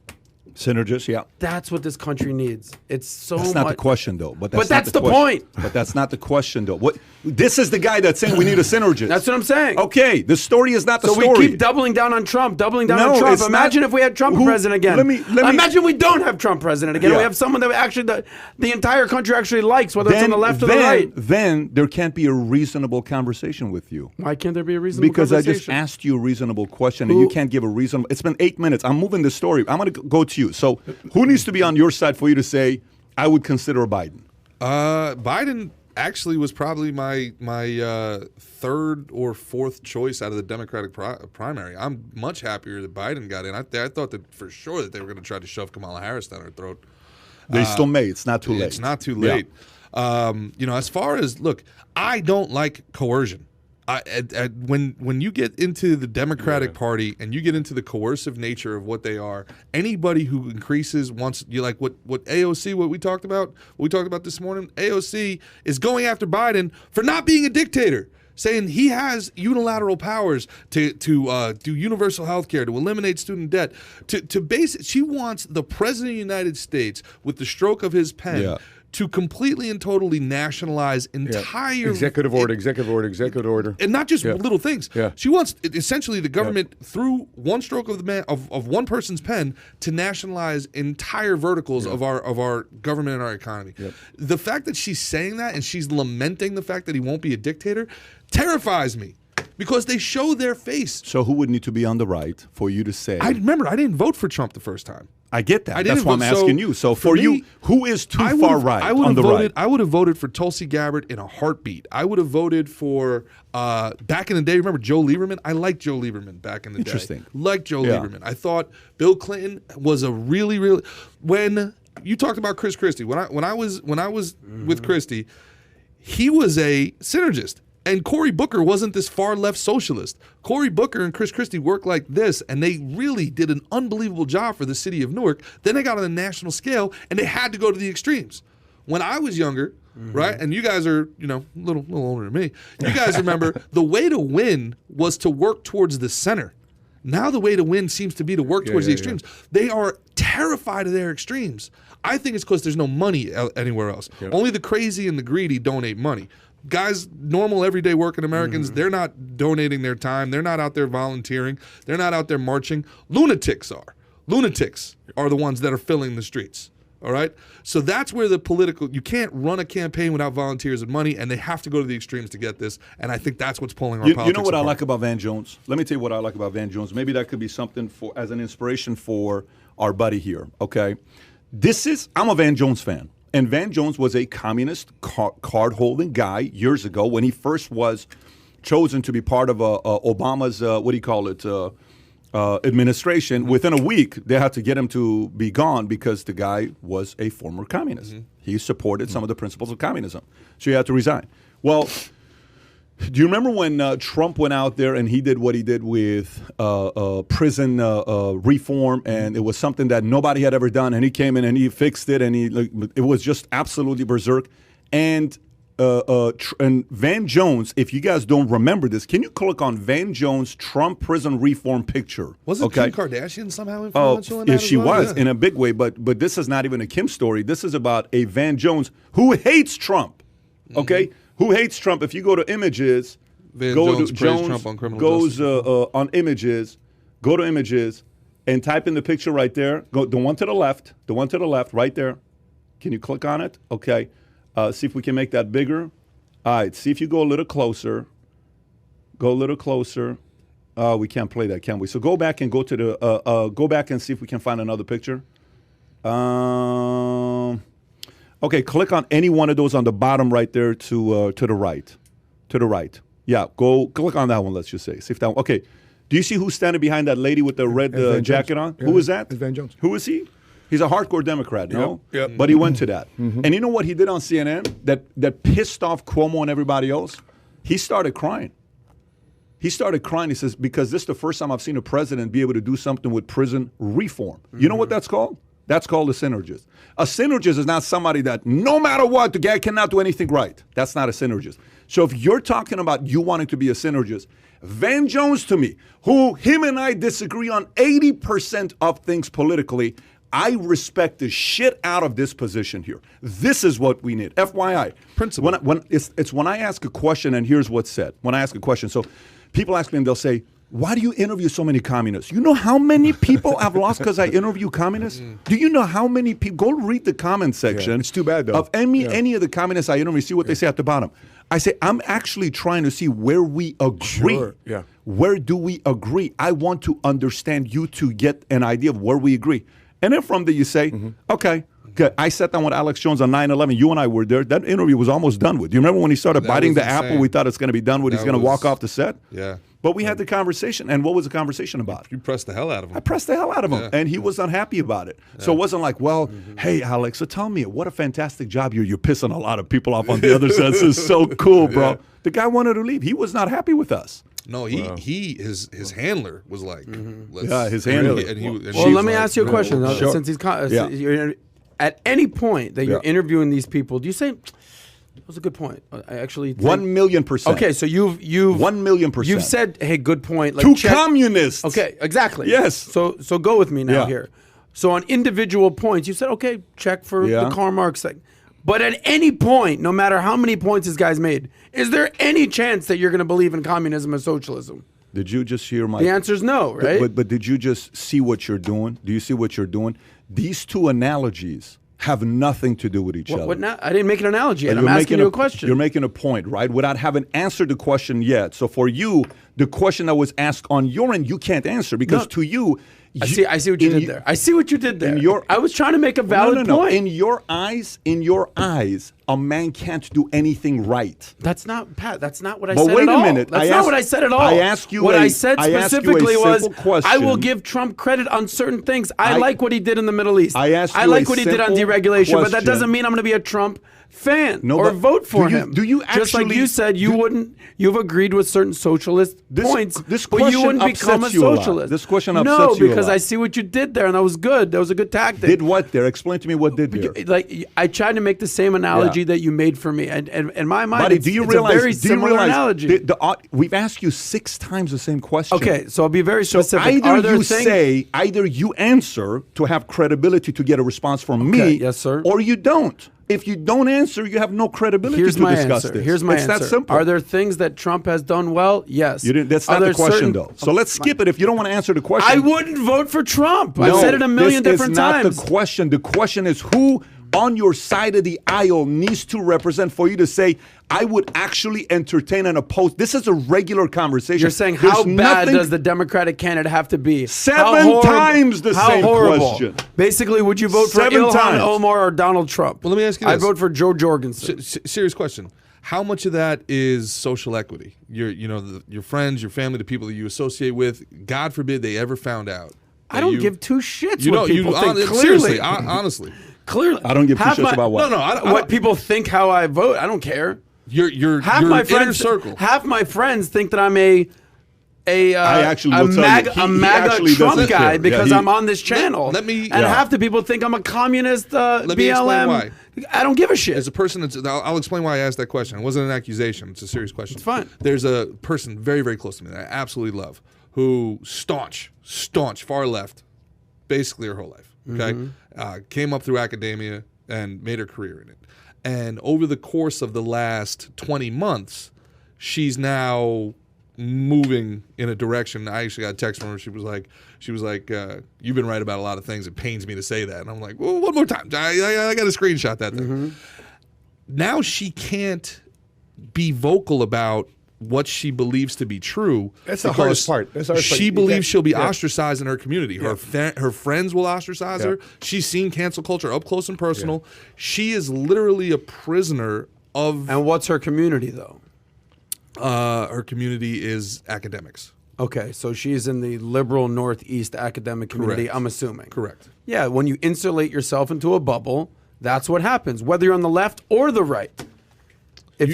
Synergist, yeah. That's what this country needs. It's so That's much. not the question, though. But that's the question. point. But that's not the question, though. This is the guy that's saying we need a synergist. That's what I'm saying. Okay, the story is not the story. So we keep doubling down on Trump, on Trump. Imagine if we had Trump president again. Imagine we don't have Trump president again. Yeah. We have someone that actually the entire country actually likes, whether it's on the left or the right. Then there can't be a reasonable conversation with you. Why can't there be a reasonable because conversation? I just asked you a reasonable question and you can't give a reasonable. It's been 8 minutes. I'm moving the story. I'm going to go to you. So who needs to be on your side for you to say, I would consider a Biden? Biden actually was probably my third or fourth choice out of the Democratic primary. I'm much happier that Biden got in. I thought that for sure that they were going to try to shove Kamala Harris down her throat. They still may. It's not too late. It's not too late. Yeah. As far as, look, I don't like coercion. When you get into the Democratic Party and you get into the coercive nature of what they are, anybody who increases wants you like what AOC, what we talked about this morning. AOC is going after Biden for not being a dictator, saying he has unilateral powers to do universal health care, to eliminate student debt, she wants the president of the United States with the stroke of his pen to completely and totally nationalize entire executive order, and not just little things. Yeah. She wants essentially the government through one stroke of of one person's pen to nationalize entire verticals of our government and our economy. Yep. The fact that she's saying that and she's lamenting the fact that he won't be a dictator terrifies me. Because they show their face. So who would need to be on the right for you to say? I didn't vote for Trump the first time. I get that. That's why I'm asking you. So for you, who is too far right on the right? I would have voted for Tulsi Gabbard in a heartbeat. I would have voted for, back in the day, remember Joe Lieberman? I liked Joe Lieberman back in the day. Interesting. Liked Joe Lieberman. I thought Bill Clinton was a really, when you talked about Chris Christie, when I was with Christie, he was a synergist. And Cory Booker wasn't this far-left socialist. Cory Booker and Chris Christie worked like this, and they really did an unbelievable job for the city of Newark. Then they got on the national scale, and they had to go to the extremes. When I was younger, right, and you guys are, a little older than me, you guys remember the way to win was to work towards the center. Now the way to win seems to be to work towards the extremes. They are terrified of their extremes. I think it's because there's no money anywhere else. Yep. Only the crazy and the greedy donate money. Guys, normal everyday working Americans, they're not donating their time. They're not out there volunteering. They're not out there marching. Lunatics are. Lunatics are the ones that are filling the streets. All right? So that's where you can't run a campaign without volunteers and money, and they have to go to the extremes to get this. And I think that's what's pulling our politics You know what apart. I like about Van Jones? Let me tell you what I like about Van Jones. Maybe that could be something as an inspiration for our buddy here, okay? I'm a Van Jones fan. And Van Jones was a communist card-holding guy years ago when he first was chosen to be part of Obama's, administration, within a week, they had to get him to be gone because the guy was a former communist. He supported some of the principles of communism. So he had to resign. Well, do you remember when Trump went out there and he did what he did with prison reform, and it was something that nobody had ever done, and he came in and he fixed it, and it was just absolutely berserk. And Van Jones, if you guys don't remember this, can you click on Van Jones Trump prison reform picture? Wasn't Kim Kardashian somehow influential in that? She was in a big way, but this is not even a Kim story. This is about a Van Jones who hates Trump. Okay, who hates Trump? If you go to images, Van go Jones to praised Jones Trump on criminal goes justice. On images, go to images, and type in the picture right there. Go the one to the left, right there. Can you click on it? Okay. See if we can make that bigger. All right, see if you go a little closer. Go a little closer. We can't play that, can we? So go back and go to the, go back and see if we can find another picture. Okay, click on any one of those on the bottom right there to the right. To the right. Yeah, go click on that one, let's just say. See if that one, okay. Do you see who's standing behind that lady with the red jacket on? Yeah, who is that? it's Van Jones. Who is he? He's a hardcore Democrat, no? Yep. But he went to that. And you know what he did on CNN that pissed off Cuomo and everybody else? He started crying. He started crying. He says, because this is the first time I've seen a president be able to do something with prison reform. You know what that's called? That's called a synergist. A synergist is not somebody that no matter what, the guy cannot do anything right. That's not a synergist. So if you're talking about you wanting to be a synergist, Van Jones to me, who him and I disagree on 80% of things politically, I respect the shit out of this position here. This is what we need. FYI. Principle. It's when I ask a question, and here's what's said. When I ask a question, so people ask me and they'll say, why do you interview so many communists? You know how many people I've lost because I interview communists? Do you know how many people? Go read the comment section. Yeah, it's too bad, though. Of any of the communists I interview, see what they say at the bottom. I say, I'm actually trying to see where we agree. Sure, yeah. Where do we agree? I want to understand you to get an idea of where we agree. And then from there you say, okay, good. I sat down with Alex Jones on 9/11. You and I were there. That interview was almost done with. Do you remember when he started biting the apple? We thought it's going to be done with. He's going to walk off the set. Yeah. But we had the conversation. And what was the conversation about? You pressed the hell out of him. I pressed the hell out of him. Yeah. And he was unhappy about it. So it wasn't like, well, hey, Alex, so tell me, what a fantastic job. You're pissing a lot of people off on the other side. This is so cool, bro. Yeah. The guy wanted to leave. He was not happy with us. No, his handler was like, his handler. Well, let me ask you a question. Sure. Since you're at any point that you're interviewing these people, do you say, that was a good point? I actually think, 1,000,000%. Okay, so you've 1,000,000%. You've said, hey, good point. Like, to communists. Okay, exactly. Yes. So go with me now here. So on individual points, you said, okay, check for the Karl Marx thing. But at any point, no matter how many points this guy's made, is there any chance that you're going to believe in communism and socialism? Did you just hear my... The answer is no, right? But did you just see what you're doing? Do you see what you're doing? These two analogies have nothing to do with each other. What I didn't make an analogy yet. I'm asking you a question. You're making a point, right? Without having answered the question yet. So for you, the question that was asked on your end, you can't answer because to you... I see what you did there. I see what you did there. I was trying to make a valid point. In your eyes, a man can't do anything right. That's not, Pat. That's not what I said at all. But wait a minute. That's not what I said at all. I asked you what I said specifically was, question. I will give Trump credit on certain things. I like what he did in the Middle East. I like what he did on deregulation, but that doesn't mean I'm going to be a Trump fan or vote for him. Do you actually? Just like you said, you wouldn't. You've agreed with certain socialist points, but you wouldn't become a socialist. This question upsets you a lot. No, because I see what you did there, and that was good. That was a good tactic. Did what there? Explain to me what did there. Like I tried to make the same analogy that you made for me, and in my mind, Buddy, it's a very similar analogy. We've asked you 6 times the same question. Okay, so I'll be very specific. So either you answer to have credibility to get a response from me, yes, sir, or you don't. If you don't answer, you have no credibility to discuss this. Here's my answer. It's that simple. Are there things that Trump has done well? Yes. That's not the question, though. So let's skip it if you don't want to answer the question. I wouldn't vote for Trump. I've said it a million different times. This is not the question. The question is who on your side of the aisle needs to represent for you to say, I would actually entertain and oppose. This is a regular conversation. You're saying how bad does the Democratic candidate have to be? 7 times the same question. Basically, would you vote for Ilhan Omar or Donald Trump? Well, let me ask you this. I'd vote for Joe Jorgensen. Serious question. how much of that is social equity? Your friends, your family, the people that you associate with. God forbid they ever found out. I don't give two shits what people think. Clearly, seriously, honestly, clearly, I don't give two shits about what. No, what people think how I vote. I don't care. Your my friends, inner circle. Half my friends think that I'm a MAGA Trump guy because I'm on this channel. Half the people think I'm a communist BLM. Why. I don't give a shit. As a person, I'll explain why I asked that question. It wasn't an accusation. It's a serious question. It's fine. There's a person very, very close to me that I absolutely love who staunch, far left, basically her whole life. Okay, came up through academia and made her career in it. And over the course of the last 20 months, she's now moving in a direction. I actually got a text from her. She was like, you've been right about a lot of things. It pains me to say that. And I'm like, well, one more time. I got to screenshot that thing. Now she can't be vocal about what she believes to be true. That's the hardest part. She believes she'll be ostracized in her community. Her friends will ostracize her. She's seen cancel culture up close and personal. She is literally a prisoner of... And what's her community, though? Her community is academics. Okay, so she's in the liberal Northeast academic community, Correct. I'm assuming. Correct. Yeah, when you insulate yourself into a bubble, that's what happens, whether you're on the left or the right. If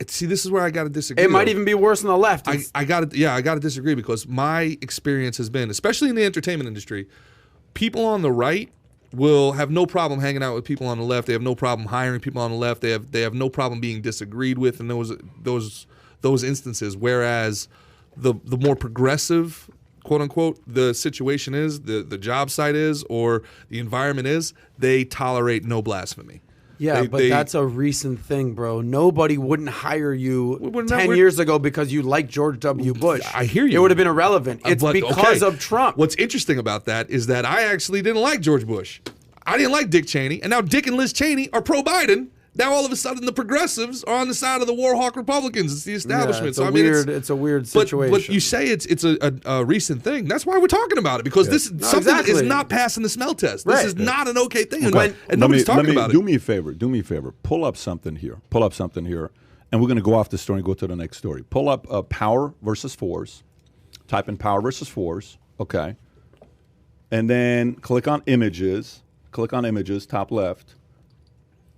see, this is where I got to disagree. It might even be worse on the left. I got to disagree because my experience has been, especially in the entertainment industry, people on the right will have no problem hanging out with people on the left. They have no problem hiring people on the left. They have no problem being disagreed with in those instances. Whereas the more progressive, quote unquote, the situation is, the job site is, or the environment is, they tolerate no blasphemy. Yeah, but that's a recent thing, bro. Nobody wouldn't hire you 10 years ago because you liked George W. Bush. I hear you. It would have been irrelevant. It's because of Trump. What's interesting about that is that I actually didn't like George Bush. I didn't like Dick Cheney. And now Dick and Liz Cheney are pro-Biden. Now all of a sudden the progressives are on the side of the war hawk Republicans. It's the establishment. Yeah, it's a weird situation. But you say it's a recent thing. That's why we're talking about it, because this is something that is not passing the smell test. This is not an okay thing. And nobody's talking about it. Do me a favor. Pull up something here. And we're going to go off the story and go to the next story. Pull up power versus force. Type in power versus force. Okay. And then click on images. Top left.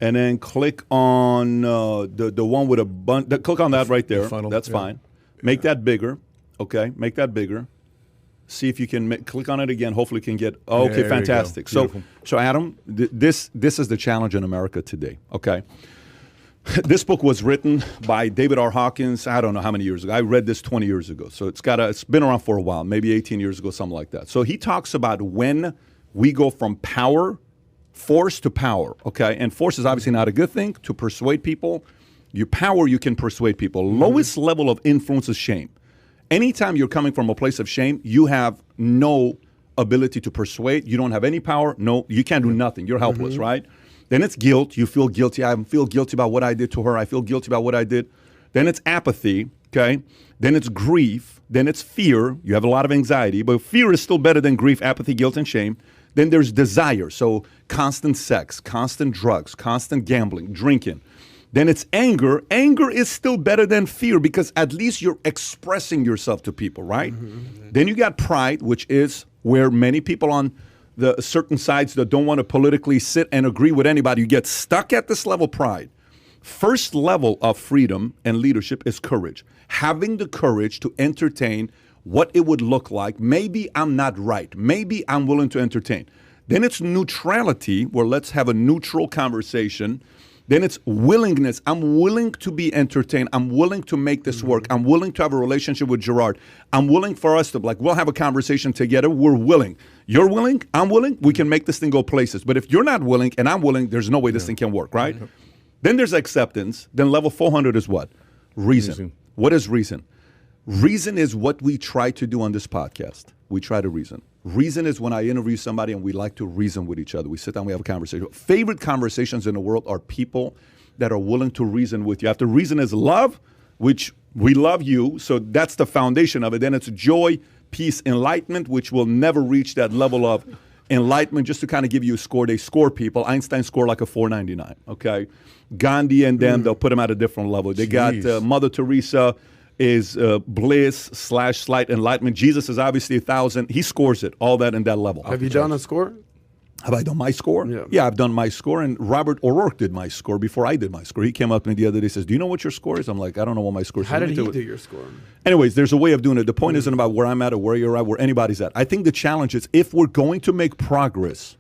And then click on the one with a bunch. Click on that right there. That's fine. Make that bigger. Okay, make that bigger. See if you can click on it again. Hopefully, you can get. Oh, okay, fantastic. So Adam, this is the challenge in America today. Okay, this book was written by David R. Hawkins. I don't know how many years ago. I read this 20 years ago. So it's been around for a while, maybe 18 years ago, something like that. So he talks about when we go from force to power, okay? And force is obviously not a good thing to persuade people. Your power, you can persuade people. Lowest level of influence is shame. Anytime you're coming from a place of shame, you have no ability to persuade. You don't have any power. No, you can't do nothing. You're helpless, right? Then it's guilt. You feel guilty. I feel guilty about what I did to her. I feel guilty about what I did. Then it's apathy, okay? Then it's grief. Then it's fear. You have a lot of anxiety, but fear is still better than grief, apathy, guilt, and shame. Then there's desire, so constant sex, constant drugs, constant gambling, drinking. Then it's anger. Anger is still better than fear because at least you're expressing yourself to people, right? Then you got pride, which is where many people on the certain sides that don't want to politically sit and agree with anybody, you get stuck at this level, pride. First level of freedom and leadership is courage. Having the courage to entertain what it would look like. Maybe I'm not right. Maybe I'm willing to entertain. Then it's neutrality, where let's have a neutral conversation. Then it's willingness. I'm willing to be entertained. I'm willing to make this work. I'm willing to have a relationship with Gerard. I'm willing for us to, we'll have a conversation together. We're willing. You're willing. I'm willing. We can make this thing go places. But if you're not willing and I'm willing, there's no way this thing can work, right? Then there's acceptance. Then level 400 is what? Reason. What is reason? Reason is what we try to do on this podcast. We try to reason. Reason is when I interview somebody and we like to reason with each other. We sit down, we have a conversation. Favorite conversations in the world are people that are willing to reason with you. After reason is love, which we love you, so that's the foundation of it. Then it's joy, peace, enlightenment, which will never reach that level of Enlightenment, just to kind of give you a score, they score people. Einstein scored like a 499, okay? Gandhi and them, they'll put them at a different level. They got Mother Teresa is bliss / slight enlightenment. Jesus is obviously 1,000. He scores it, all that in that level. Have you done a score? Have I done my score? Yeah, I've done my score, and Robert O'Rourke did my score before I did my score. He came up to me the other day and says, do you know what your score is? I'm like, I don't know what my score is. How did he do your score? Anyways, there's a way of doing it. The point isn't about where I'm at or where you're at, where anybody's at. I think the challenge is if we're going to make progress,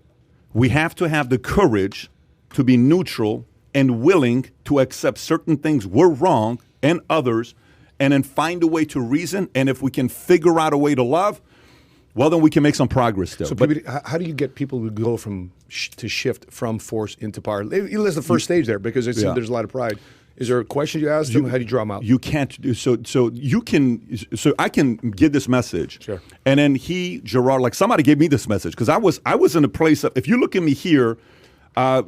we have to have the courage to be neutral and willing to accept certain things we're wrong and others, and then find a way to reason. And if we can figure out a way to love, well, then we can make some progress still. So, how do you get people to go from to shift from force into power? That's the first stage there, because there's a lot of pride. Is there a question you ask them? How do you draw them out? You can't do so. So I can get this message, sure. And then Gerard, like somebody gave me this message because I was in a place of, if you look at me here, I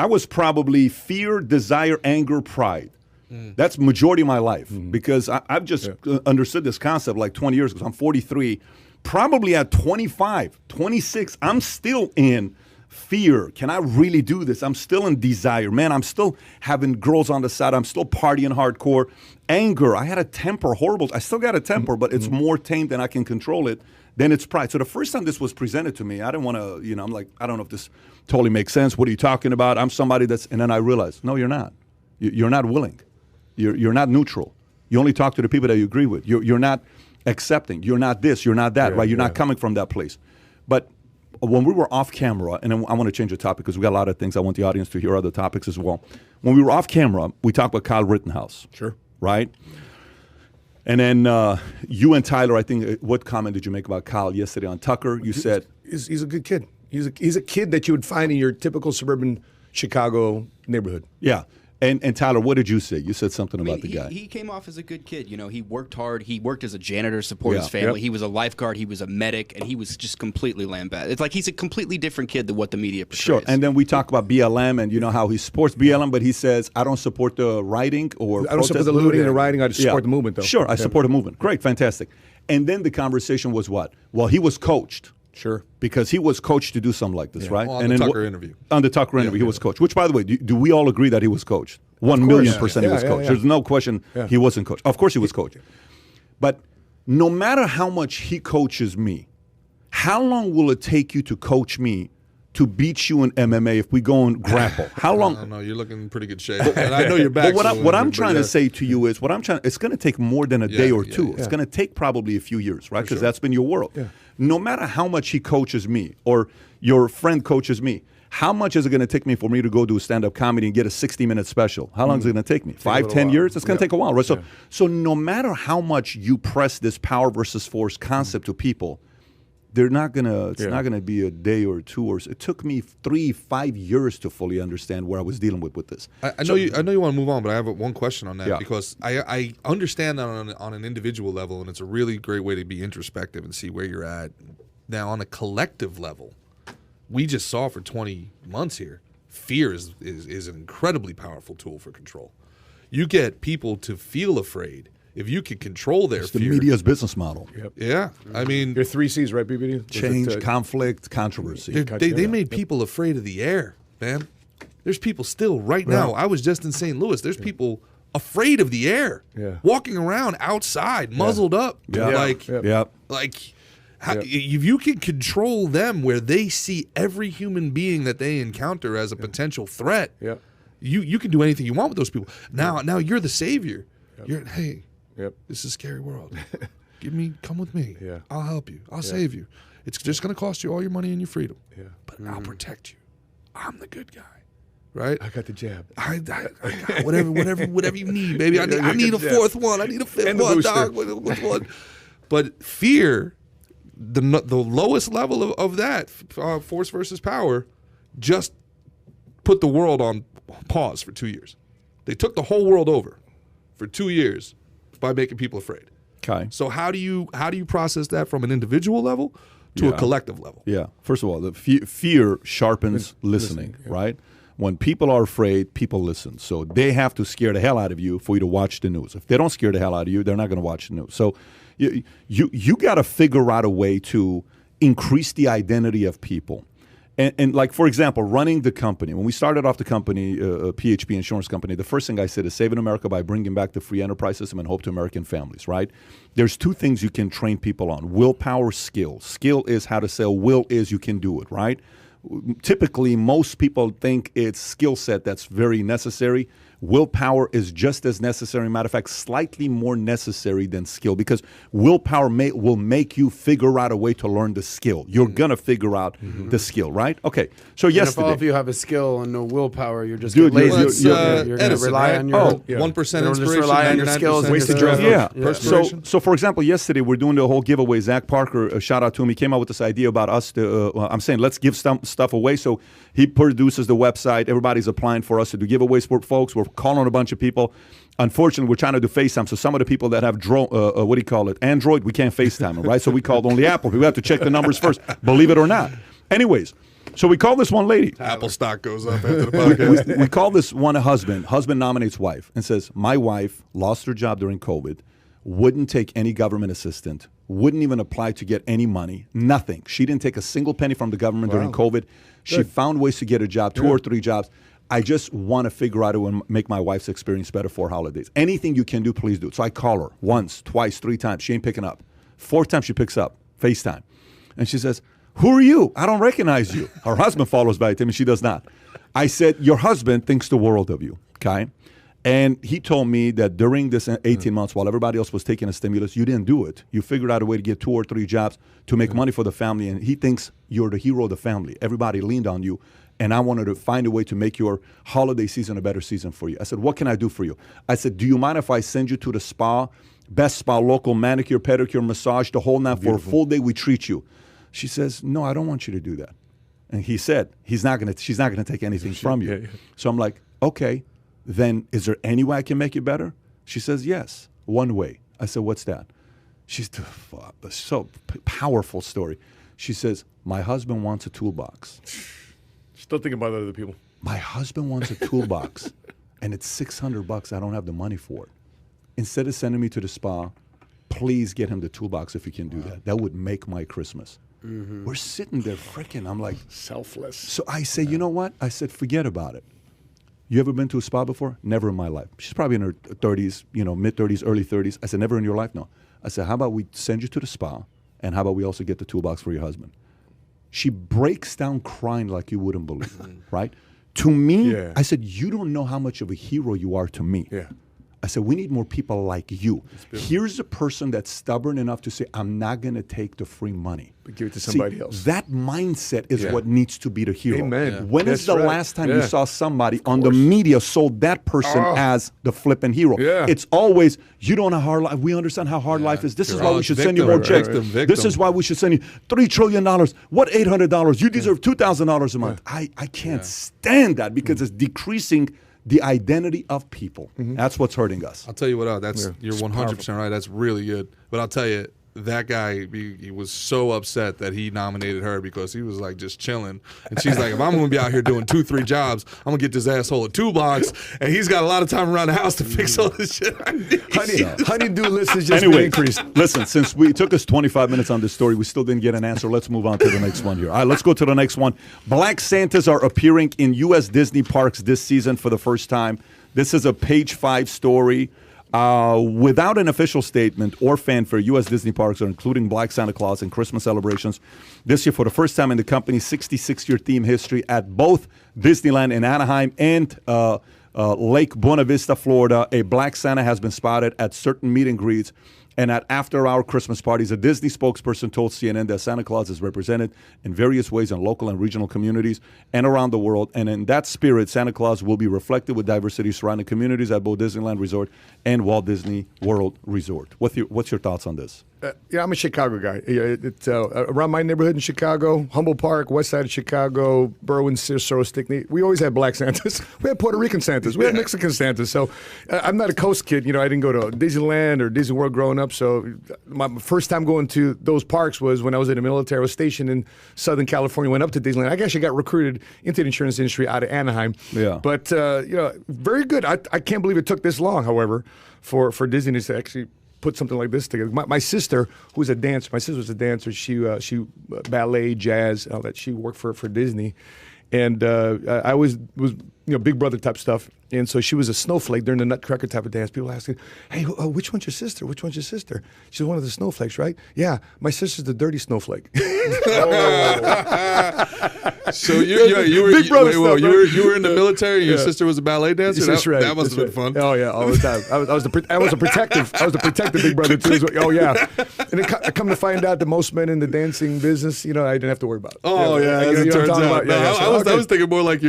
was probably fear, desire, anger, pride. That's majority of my life because I've just understood this concept like 20 years ago. I'm 43. Probably at 25, 26, I'm still in fear. Can I really do this? I'm still in desire. Man, I'm still having girls on the side. I'm still partying hardcore. Anger. I had a temper, horrible. I still got a temper, but it's more tamed than I can control it. Then it's pride. So the first time this was presented to me, I didn't want to, I'm like, I don't know if this totally makes sense. What are you talking about? I'm somebody and then I realized, no, you're not. You're not willing. You're not neutral. You only talk to the people that you agree with. You're not accepting. You're not this, you're not that, right? You're not coming from that place. But when we were off camera, and I want to change the topic because we got a lot of things. I want the audience to hear other topics as well. When we were off camera, we talked about Kyle Rittenhouse. Sure. Right? And then you and Tyler, I think, what comment did you make about Kyle yesterday on Tucker? You said... He's a good kid. He's a kid that you would find in your typical suburban Chicago neighborhood. Yeah. And Tyler, what did you say? You said something about the guy. He came off as a good kid. He worked hard. He worked as a janitor to support his family. He was a lifeguard. He was a medic, and he was just completely lambasted. It's like he's a completely different kid than what the media portrays. Sure. And then we talk about BLM, and how he supports BLM, but he says, I don't support the rioting or I don't support the looting and the rioting. I just support the movement, though. Sure, I support the movement. Great, fantastic. And then the conversation was what? Well, he was coached. Sure. Because he was coached to do something like this, right? Well, on the Tucker interview. On the Tucker interview, he was coached. Which, by the way, do we all agree that he was coached? 1,000,000% he was coached. There's no question he wasn't coached. Of course he was coached. But no matter how much he coaches me, how long will it take you to coach me to beat you in MMA if we go and grapple? How long? I don't know. You're looking in pretty good shape. And I know you're back. But what I'm trying to say to you is, it's going to take more than a day or two. It's going to take probably a few years, right? Because that's been your world. Yeah. No matter how much he coaches me or your friend coaches me, how much is it going to take me for me to go do a stand-up comedy and get a 60-minute special? How long is it going to take me? 5, 10 years? It's going to take a while, right? So no matter how much you press this power versus force concept to people, they're not gonna. It's not gonna be a day or two. Or it took me 3-5 years to fully understand where I was dealing with this. I know you want to move on, but I have one question on that because I understand that on an individual level, and it's a really great way to be introspective and see where you're at. Now, on a collective level, we just saw for 20 months here, fear is an incredibly powerful tool for control. You get people to feel afraid. If you can control their fear. The media's business model. Yep. Yeah. I mean. There are 3 C's, right, PBD? Change, conflict, controversy. They made people afraid of the air, man. There's people still right now. I was just in St. Louis. There's people afraid of the air. Yeah. Walking around outside, muzzled up. Like, if you can control them where they see every human being that they encounter as a potential threat, you can do anything you want with those people. Now you're the savior. You're, hey. Yep. This is a scary world. Come with me. Yeah. I'll help you. I'll save you. It's just going to cost you all your money and your freedom. Yeah. But I'll protect you. I'm the good guy. Right? I got the jab. I got whatever you need, baby. I need a fourth one. I need a fifth one, dog. Which one? But fear, the lowest level of that, force versus power, just put the world on pause for 2 years. They took the whole world over for 2 years. By making people afraid. Okay. So how do you process that from an individual level to a collective level? Yeah. First of all, the fear sharpens listening, right? When people are afraid, people listen. So they have to scare the hell out of you for you to watch the news. If they don't scare the hell out of you, they're not going to watch the news. So you got to figure out a way to increase the identity of people. And like, for example, running the company. When we started off the company, PHP Insurance Company, the first thing I said is save in America by bringing back the free enterprise system and hope to American families, right? There's two things you can train people on: willpower, skill. Skill is how to sell. Will is you can do it, right? Typically, most people think it's skill set that's very necessary. Willpower is just as necessary. Matter of fact, slightly more necessary than skill, because willpower will make you figure out a way to learn the skill. You're going to figure out the skill, right? Okay. So yesterday. If all of you have a skill and no willpower, you're just Dude, lazy. you're You're going to rely on your 1% inspiration, just rely on your skills. And Wasted your drive. Yeah. So for example, yesterday we're doing the whole giveaway. Zach Parker, shout out to him. He came out with this idea about us to, I'm saying, let's give some stuff away. So he produces the website. Everybody's applying for us to do giveaways for folks. We're calling a bunch of people. Unfortunately, we're trying to do FaceTime. So some of the people that have Android, we can't FaceTime them, right? So we called only Apple. We have to check the numbers first, believe it or not. Anyways, so we call this one lady. Apple stock goes up after the podcast. We call this one a husband. Husband nominates wife and says, my wife lost her job during COVID, wouldn't take any government assistance, wouldn't even apply to get any money, nothing. She didn't take a single penny from the government during COVID. She found ways to get a job, 2 or 3 jobs. I just want to figure out how to make my wife's experience better for holidays. Anything you can do, please do it. So I call her once, twice, 3 times. She ain't picking up. 4th time she picks up, FaceTime. And she says, who are you? I don't recognize you. Her husband follows by him, and she does not. I said, your husband thinks the world of you, okay? And he told me that during this 18 months, while everybody else was taking a stimulus, you didn't do it. You figured out a way to get 2 or 3 jobs to make money for the family, and he thinks you're the hero of the family. Everybody leaned on you, and I wanted to find a way to make your holiday season a better season for you. I said, what can I do for you? I said, do you mind if I send you to the spa, best spa, local manicure, pedicure, massage, the whole night for a full day? We treat you. She says, no, I don't want you to do that. And he said, she's not going to take anything from you. So I'm like, okay, then is there any way I can make it better? She says, yes, one way. I said, what's that? She's so powerful story. She says, my husband wants a toolbox. Still thinking about other people. My husband wants a toolbox, and it's $600. I don't have the money for it. Instead of sending me to the spa, please get him the toolbox if you can do that. That would make my Christmas. We're sitting there freaking. I'm like, selfless. So I say, you know what? I said, forget about it. You ever been to a spa before? Never in my life. She's probably in her 30s, mid-30s, early 30s. I said, never in your life? No. I said, how about we send you to the spa, and how about we also get the toolbox for your husband? She breaks down crying like you wouldn't believe, right? To me, I said, you don't know how much of a hero you are to me. Yeah. I said, we need more people like you. Here's a person that's stubborn enough to say, I'm not going to take the free money. But give it to somebody else. That mindset is what needs to be the hero. Amen. Yeah. When is the last time you saw somebody on the media sold that person as the flipping hero? Yeah. It's always, you don't know how hard life, we understand how hard life is. This is why we should send you more checks. This is why we should send you $3 trillion. What $800? You deserve $2,000 a month. I can't stand that because it's decreasing the identity of people. That's what's hurting us. I'll tell you what, you're 100% right. That's really good. But I'll tell you, that guy, he was so upset that he nominated her because he was like just chilling. And she's like, if I'm going to be out here doing 2-3 jobs, I'm going to get this asshole a toolbox. And he's got a lot of time around the house to fix all this shit. Honey-do list is just been increased. Listen, since it took us 25 minutes on this story, we still didn't get an answer. Let's move on to the next one here. All right, let's go to the next one. Black Santas are appearing in U.S. Disney parks this season for the first time. This is a page 5 story. Without an official statement or fanfare, U.S. Disney parks are including Black Santa Claus in Christmas celebrations this year for the first time in the company's 66-year theme history at both Disneyland in Anaheim and Lake Buena Vista, Florida. A Black Santa has been spotted at certain meet and greets and at after-hour Christmas parties. A Disney spokesperson told CNN that Santa Claus is represented in various ways in local and regional communities and around the world. And in that spirit, Santa Claus will be reflected with diversity surrounding communities at both Disneyland Resort and Walt Disney World Resort. What's your thoughts on this? Yeah, I'm a Chicago guy. It's around my neighborhood in Chicago, Humboldt Park, west side of Chicago, Berwyn, Sosnick. We always had Black Santas. We had Puerto Rican Santas. We had Mexican Santas. So I'm not a coast kid. I didn't go to Disneyland or Disney World growing up. So my first time going to those parks was when I was in the military. I was stationed in Southern California, went up to Disneyland. I actually got recruited into the insurance industry out of Anaheim. Yeah. But, very good. I can't believe it took this long, however, for Disney to actually put something like this together. My sister, who was a dancer, she ballet, jazz, all that. She worked for Disney, and I always was Big Brother type stuff. And so she was a snowflake during the Nutcracker type of dance. People asking, "Hey, which one's your sister? Which one's your sister?" She's one of the snowflakes, right? Yeah, my sister's the dirty snowflake. So you were Big Brother you were in the Yeah. military. And your Yeah. sister was a ballet dancer. That's right. That must have That's been right. fun. Oh yeah, all the time. I was a protective Big Brother too. Oh yeah. And I come to find out that most men in the dancing business, I didn't have to worry about. Oh yeah, as you it know what I'm turns talking out. about? No, Yeah, I so, was thinking more like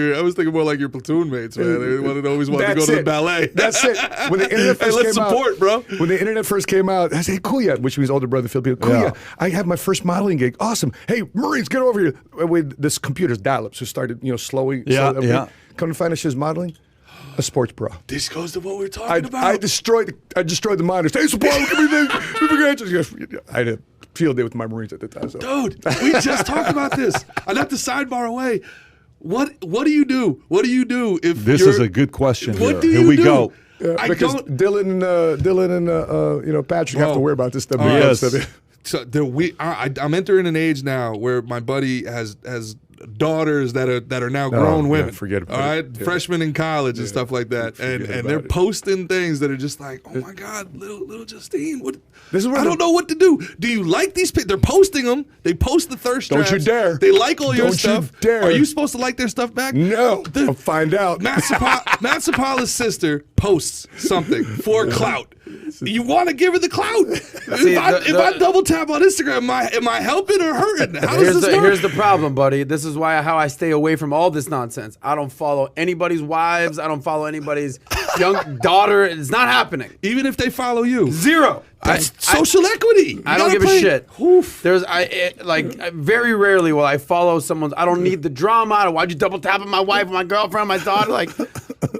your platoon mates, man. They always wanted to go to the ballet. That's it. When the internet first let's came support, out, bro. When the internet first came out, I said, "Hey, Kuya," which was his older brother, Filipino. Kuya, I have my first modeling gig. Awesome. Hey, Marines, get over here. With this computer's dial-up, so started, slowing. Yeah, yeah. Come to find out she was modeling. A sports bra. This goes to what we're talking about. I destroyed the monitors. Hey, support, give me this. I had a field day with my Marines at the time. So. Dude, we just talked about this. I left the sidebar away. What do you do? What do you do if This is a good question. What do Here you we do? go. Because Dylan and Patrick have to worry about this stuff. Yes. So I'm entering an age now where my buddy has daughters that are now grown women. Forget about all right, it. Yeah. freshmen in college and stuff like that, and about they're it. posting things that are just like, oh my God, little Justine, what? This is where I don't know what to do. Do you like these? They're posting them. They post the thirst Don't traps. you dare. They like all your Don't you stuff. dare. Are you supposed to like their stuff back? No. I'll find out. Matt Sapaula's sister posts something for clout. You want to give her the clout. See, if I double tap on Instagram, am I helping or hurting? How does this work? Here's the problem, buddy. This is how I stay away from all this nonsense. I don't follow anybody's wives. I don't follow anybody's young daughter. It's not happening. Even if they follow you. Zero. That's social equity. You I don't gotta give a play- shit. Oof. Very rarely will I follow someone's. I don't need the drama. Why'd you double tap on my wife, my girlfriend, my daughter?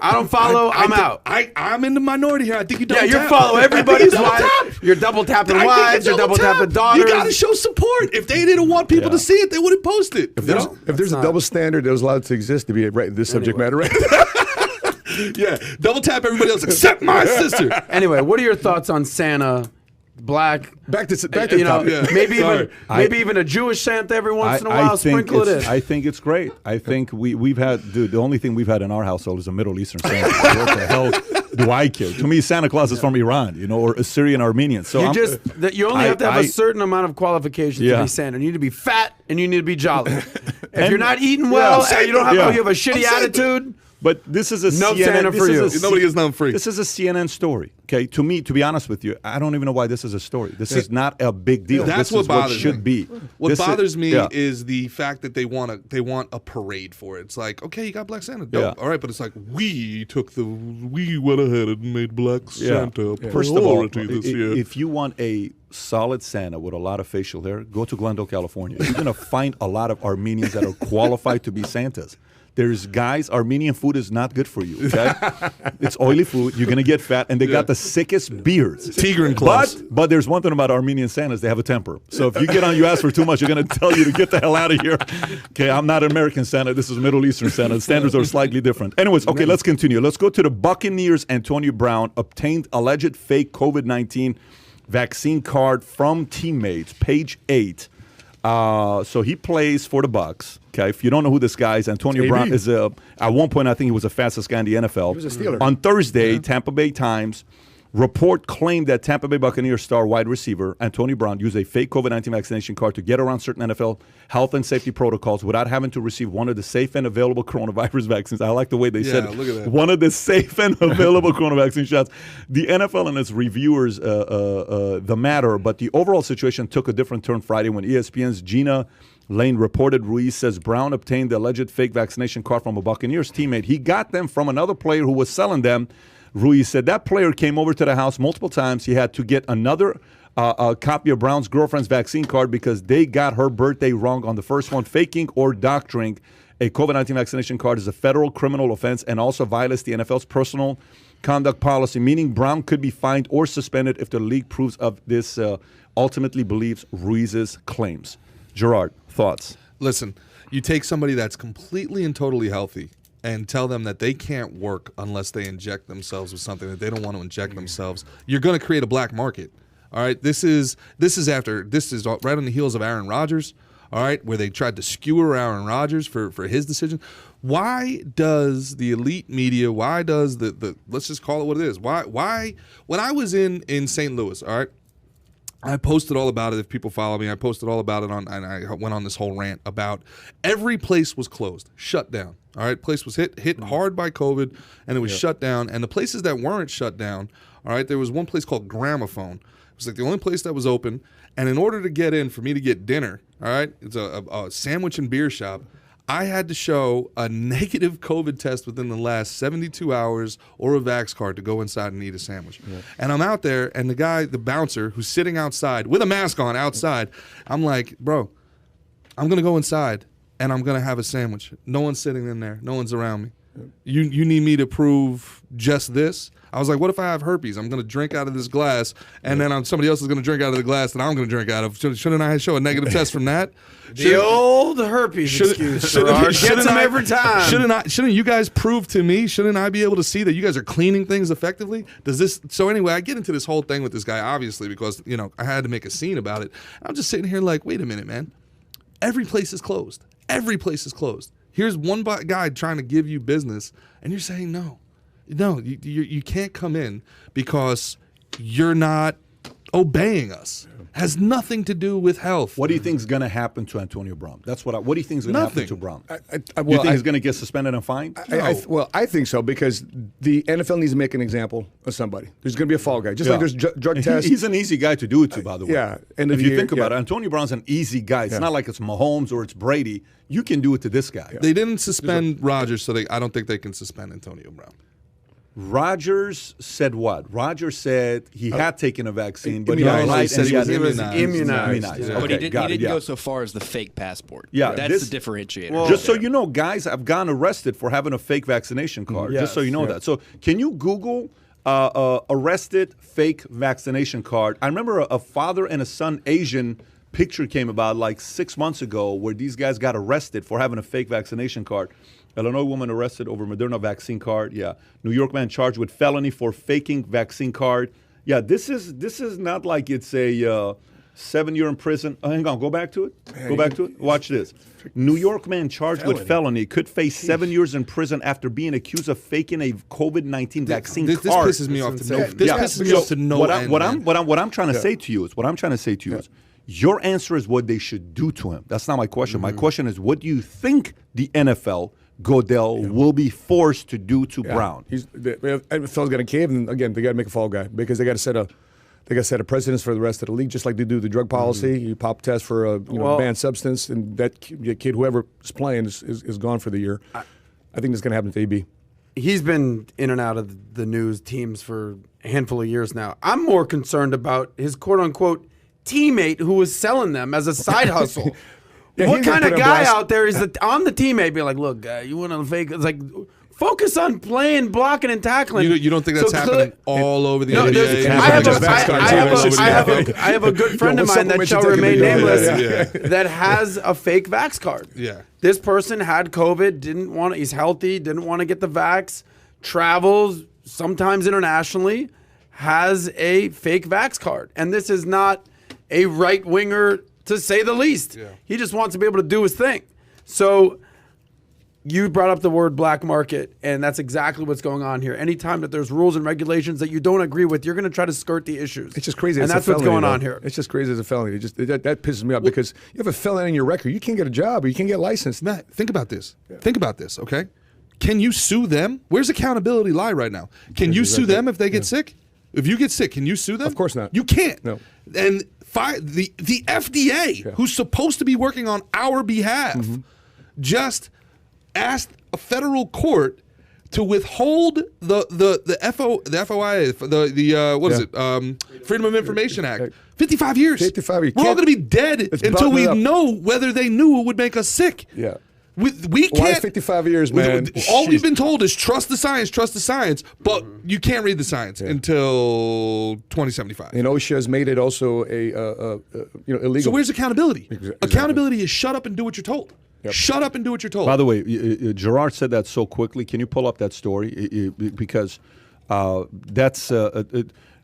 I don't follow. I'm out. I'm in the minority here. I think you double Yeah, tap. you follow everybody's You double wife. tap. You're double tapping I think wives. You're double tapping daughters. You gotta show support. If they didn't want people to see it, they wouldn't post it. If there's a double standard that was allowed to exist to be right this subject matter, right? Yeah, double tap everybody else except my sister. Anyway, what are your thoughts on Santa? Black, Back to the topic. Yeah. maybe even a Jewish Santa every once in a while. Sprinkle it in. I think it's great. I think we've had, dude, the only thing we've had in our household is a Middle Eastern Santa. What the hell do I care? To me, Santa Claus is from Iran, or Assyrian Armenian. So you only have to have a certain amount of qualifications to Yeah. be Santa. You need to be fat and you need to be jolly. If you're not eating well, and you have a shitty attitude. But this is a No CNN, Santa for you. Nobody gets nothing free. This is a CNN story. Okay, to me, to be honest with you, I don't even know why this is a story. This is not a big deal. That's this what is bothers should me. be. What This bothers me yeah. is the fact that they want a parade for it. It's like, okay, you got Black Santa, dope. Yeah. All right, but it's like we went ahead and made Black Santa a First of all, priority this year. if you want a solid Santa with a lot of facial hair, go to Glendale, California. You're going to find a lot of Armenians that are qualified to be Santas. There's guys, Armenian food is not good for you, okay? It's oily food. You're going to get fat, and they got the sickest beards. Tigran clubs. But there's one thing about Armenian Santas, they have a temper. So if you get on, you ask for too much, you're going to tell you to get the hell out of here. Okay, I'm not an American Santa. This is Middle Eastern Santa. The standards are slightly different. Anyways, okay, let's continue. Let's go to the Buccaneers. Antonio Brown obtained alleged fake COVID-19 vaccine card from teammates, page 8. So he plays for the Bucs. Okay, if you don't know who this guy is, Antonio Brown is at one point I think he was the fastest guy in the NFL. He was a Steeler. On Thursday, Tampa Bay Times report claimed that Tampa Bay Buccaneers star wide receiver Antonio Brown used a fake COVID-19 vaccination card to get around certain NFL health and safety protocols without having to receive one of the safe and available coronavirus vaccines. I like the way they said look at that. one of the safe and available coronavirus vaccine shots. The NFL and its reviewers the matter, but the overall situation took a different turn Friday when ESPN's Gina Lane reported Ruiz says Brown obtained the alleged fake vaccination card from a Buccaneers teammate. He got them from another player who was selling them. Ruiz said that player came over to the house multiple times. He had to get another copy of Brown's girlfriend's vaccine card because they got her birthday wrong on the first one. Faking or doctoring a COVID-19 vaccination card is a federal criminal offense and also violates the NFL's personal conduct policy, meaning Brown could be fined or suspended if the league proves of this ultimately believes Ruiz's claims. Gerard, thoughts? Listen, you take somebody that's completely and totally healthy and tell them that they can't work unless they inject themselves with something that they don't want to inject themselves. You're going to create a black market. All right, this is right on the heels of Aaron Rodgers. All right, where they tried to skewer Aaron Rodgers for his decision. Why does the elite media? Why does the let's just call it what it is? Why when I was in St. Louis, all right, I posted all about it. If people follow me, I posted all about it and I went on this whole rant about every place was closed, shut down. All right, place was hit hard by COVID, and it was shut down. And the places that weren't shut down, all right, there was one place called Gramophone. It was like the only place that was open. And in order to get in, for me to get dinner, all right, it's a sandwich and beer shop, I had to show a negative COVID test within the last 72 hours or a Vax card to go inside and eat a sandwich. Yeah. And I'm out there, and the bouncer, who's sitting outside with a mask on outside, I'm like, bro, I'm going to go inside, and I'm going to have a sandwich. No one's sitting in there. No one's around me. Yeah. You need me to prove just this? I was like, what if I have herpes? I'm going to drink out of this glass, and then somebody else is going to drink out of the glass that I'm going to drink out of. Shouldn't I show a negative test from that? The old herpes excuse. Gerard gets them every time. Shouldn't you guys prove to me? Shouldn't I be able to see that you guys are cleaning things effectively? So anyway, I get into this whole thing with this guy, obviously, because I had to make a scene about it. I'm just sitting here like, wait a minute, man. Every place is closed. Every place is closed. Here's one guy trying to give you business, and you're saying no. No, you can't come in because you're not obeying us. Has nothing to do with health. What do you think is going to happen to Antonio Brown? What do you think is going to happen to Brown? Well, you think he's going to get suspended and fined? I think so, because the NFL needs to make an example of somebody. There's going to be a fall guy, just like there's drug tests. He's an easy guy to do it to, by the way. Yeah. If you think about it, Antonio Brown's an easy guy. It's not like it's Mahomes or it's Brady. You can do it to this guy. Yeah. They didn't suspend Rodgers, so I don't think they can suspend Antonio Brown. Rodgers said what? Rodgers said he had taken a vaccine, but he was immunized. Yeah. But he didn't go so far as the fake passport. Yeah, that's the differentiator. Well, just so you know, guys have gotten arrested for having a fake vaccination card. Just so you know that. So can you Google arrested fake vaccination card? I remember a father and a son Asian picture came about like 6 months ago where these guys got arrested for having a fake vaccination card. Illinois woman arrested over Moderna vaccine card. Yeah. New York man charged with felony for faking vaccine card. Yeah, this is not like it's a 7-year in prison. Oh, hang on, go back to it. Watch this. New York man charged with felony could face 7 years in prison after being accused of faking a COVID-19 vaccine card. This pisses me off to know. This pisses me off to no end. What I'm trying to say to you is, your answer is what they should do to him. That's not my question. My question is, what do you think the NFL, Goodell, will be forced to do to Brown? NFL's got to cave, and again, they got to make a fall guy because they got to set a precedence for the rest of the league, just like they do the drug policy. You pop test for a banned substance, and that kid, whoever's playing, is gone for the year. I think that's going to happen to AB. He's been in and out of the news teams for a handful of years now. I'm more concerned about his quote-unquote teammate who was selling them as a side hustle. What kind of guy out there is on the teammate be like, look, you want to fake? It's like, focus on playing, blocking, and tackling. You don't think that's happening all over the NBA? I have a good friend of mine that shall remain nameless that has a fake Vax card. Yeah. This person had COVID, he's healthy, didn't want to get the Vax, travels sometimes internationally, has a fake Vax card. And this is not a right winger, to say the least. Yeah. He just wants to be able to do his thing. So you brought up the word black market, and that's exactly what's going on here. Anytime that there's rules and regulations that you don't agree with, you're going to try to skirt the issues. It's just crazy. And that's what's going on here. It's just crazy as a felony. That pisses me off because you have a felony in your record. You can't get a job or you can't get licensed. Matt, think about this. Yeah. Think about this, okay? Can you sue them? Where's accountability lie right now? Can you sue them if they get sick? If you get sick, can you sue them? Of course not. You can't. No. And the FDA, who's supposed to be working on our behalf, just asked a federal court to withhold the FOIA, Freedom of Information Act. 55 years. 55 years. We're all going to be dead until we know whether they knew it would make us sick. Yeah. We can't. Why 55 years, man? All we've been told is trust the science, but you can't read the science until 2075. And OSHA has made it also illegal. So where's accountability? Exactly. Accountability is shut up and do what you're told. Yep. Shut up and do what you're told. By the way, Gerard said that so quickly. Can you pull up that story? Because that's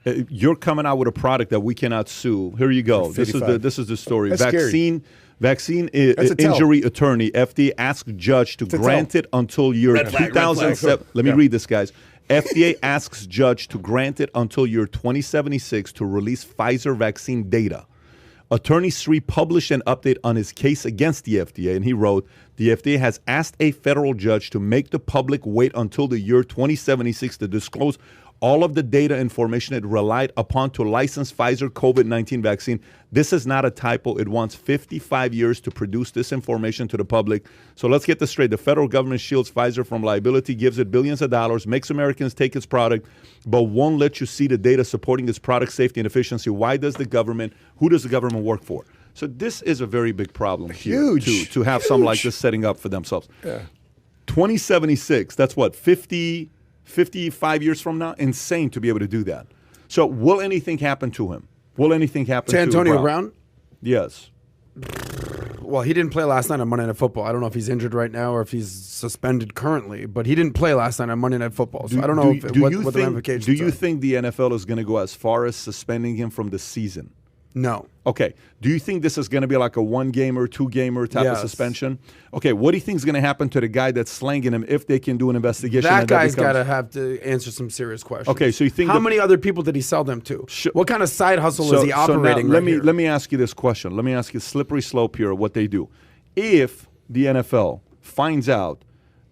You're coming out with a product that we cannot sue. Here you go. This is the story. That's scary. Vaccine injury attorney, FDA asks judge to grant it until year 2007. Let me read this, guys. FDA asks judge to grant it until year 2076 to release Pfizer vaccine data. Attorney Sri published an update on his case against the FDA, and he wrote, the FDA has asked a federal judge to make the public wait until the year 2076 to disclose all of the data information it relied upon to license Pfizer COVID-19 vaccine. This is not a typo. It wants 55 years to produce this information to the public. So let's get this straight. The federal government shields Pfizer from liability, gives it billions of dollars, makes Americans take its product, but won't let you see the data supporting its product safety and efficiency. Why does the government, who does the government work for? So this is a very big problem here to have something like this setting up for themselves. 2076, that's what, 55 years from now? Insane to be able to do that. So will anything happen to him? Will anything happen to Antonio Brown? Yes. Well, he didn't play last night on Monday Night Football. I don't know if he's injured right now or if he's suspended currently, but he didn't play last night on Monday Night Football. So I don't know what the ramifications are. Do you think the NFL is going to go as far as suspending him from the season? No. Okay. Do you think this is going to be like a 1-gamer, 2-gamer type of suspension? Okay. What do you think is going to happen to the guy that's slanging him if they can do an investigation? That guy's got to have to answer some serious questions. Okay. So you think how many other people did he sell them to? What kind of side hustle is he operating? Now, let me ask you this question. Let me ask you a slippery slope here of what they do. If the NFL finds out,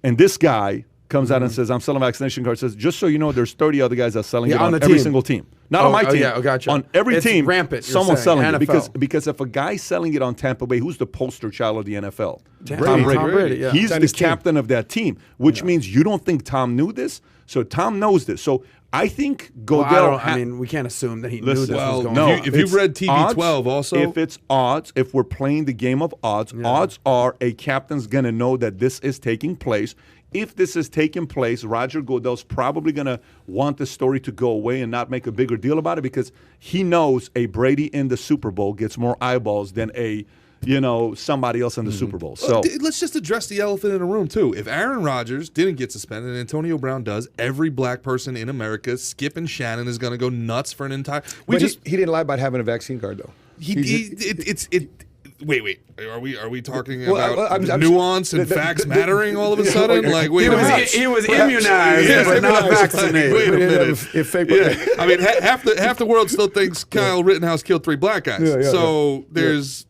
and this guy comes out and says, I'm selling vaccination cards, says, just so you know, there's 30 other guys that are selling it on every single team. Not on my team. Gotcha. On every team, rampant, someone's selling NFL. it. Because if a guy's selling it on Tampa Bay, who's the poster child of the NFL? Tom Brady. Yeah. He's the captain of that team, which means you don't think Tom knew this? So Tom knows this. So I think Goodell... I mean, we can't assume that he knew this was going on. on. If you've read TB12 also... If it's odds, if we're playing the game of odds, odds are a captain's going to know that this is taking place. If this is taking place, Roger Goodell's probably going to want the story to go away and not make a bigger deal about it because he knows a Brady in the Super Bowl gets more eyeballs than somebody else in the Super Bowl. So let's just address the elephant in the room, too. If Aaron Rodgers didn't get suspended and Antonio Brown does, every black person in America, Skip and Shannon, is going to go nuts for an entire... He didn't lie about having a vaccine card, though. Wait. Are we talking about nuance and facts mattering all of a sudden? He was immunized, but not vaccinated. Wait a minute. I mean, half the world still thinks Kyle Rittenhouse killed 3 black guys. There's,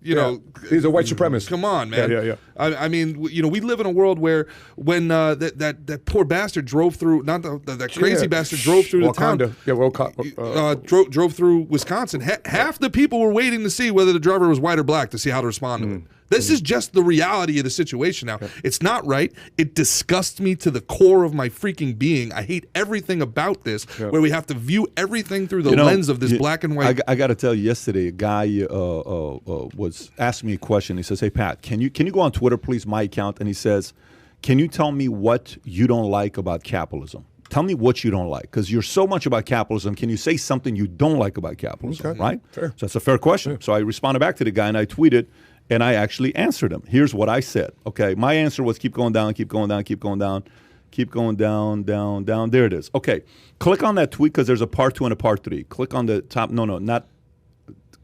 he's a white supremacist. Come on, man. Yeah. I mean, we live in a world where when that poor bastard drove through, not that crazy bastard drove through Wakanda. the town. Drove through Wisconsin. Half the people were waiting to see whether the driver was white or black to see how to respond to it. This is just the reality of the situation now. It's not right. It disgusts me to the core of my freaking being. I hate everything about this, where we have to view everything through the lens of this black and white. I got to tell you, yesterday, a guy was asking me a question. He says, hey, Pat, can you go on Twitter, please, my account? And he says, can you tell me what you don't like about capitalism? Tell me what you don't like, because you're so much about capitalism. Can you say something you don't like about capitalism, right? Fair. So that's a fair question. Yeah. So I responded back to the guy, and I tweeted, and I actually answered him. Here's what I said. Okay, my answer was keep going down, keep going down, keep going down, keep going down, down, down. There it is. Okay, click on that tweet because there's a part 2 and a part 3. Click on the top. No, not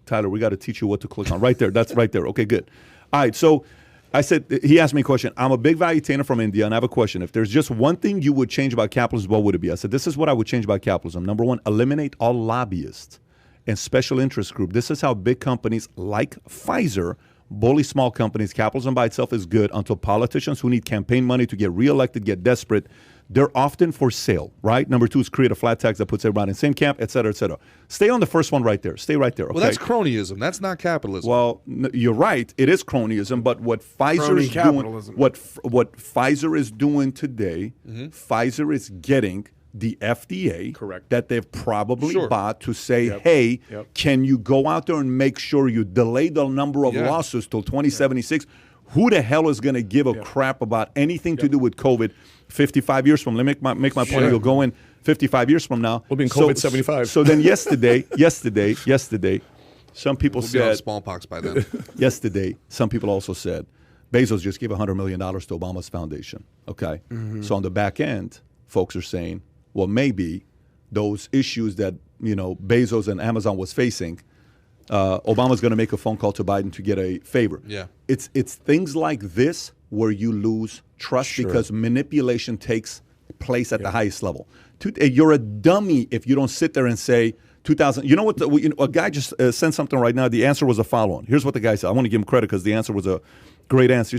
Tyler. We got to teach you what to click on. Right there. That's right there. Okay, good. All right, so I said, he asked me a question. I'm a big valuetainer from India, and I have a question. If there's just one thing you would change about capitalism, what would it be? I said, this is what I would change about capitalism. Number 1, eliminate all lobbyists and special interest group. This is how big companies like Pfizer bully small companies. Capitalism by itself is good until politicians who need campaign money to get reelected get desperate. They're often for sale, right? Number 2 is create a flat tax that puts everybody in the same camp, et cetera, et cetera. Stay on the first one right there. Stay right there. Okay? Well, that's cronyism. That's not capitalism. Well, you're right. It is cronyism. But what Pfizer is doing, what Pfizer is doing today, Pfizer is getting the FDA that they've probably bought to say, hey, can you go out there and make sure you delay the number of lawsuits till 2076? Who the hell is going to give a crap about anything to do with COVID 55 years from now? Let me make my point. You'll go in 55 years from now. We'll be in COVID 75. So then yesterday, some people said... We'll be on smallpox by then. Yesterday, some people also said, Bezos just gave $100 million to Obama's foundation. Okay? So on the back end, folks are saying, well, maybe those issues that Bezos and Amazon was facing, Obama's going to make a phone call to Biden to get a favor. Yeah. It's things like this where you lose trust because manipulation takes place at the highest level. You're a dummy if you don't sit there and say 2000. You know what? A guy just sent something right now. The answer was a follow-on. Here's what the guy said. I want to give him credit because the answer was a great answer.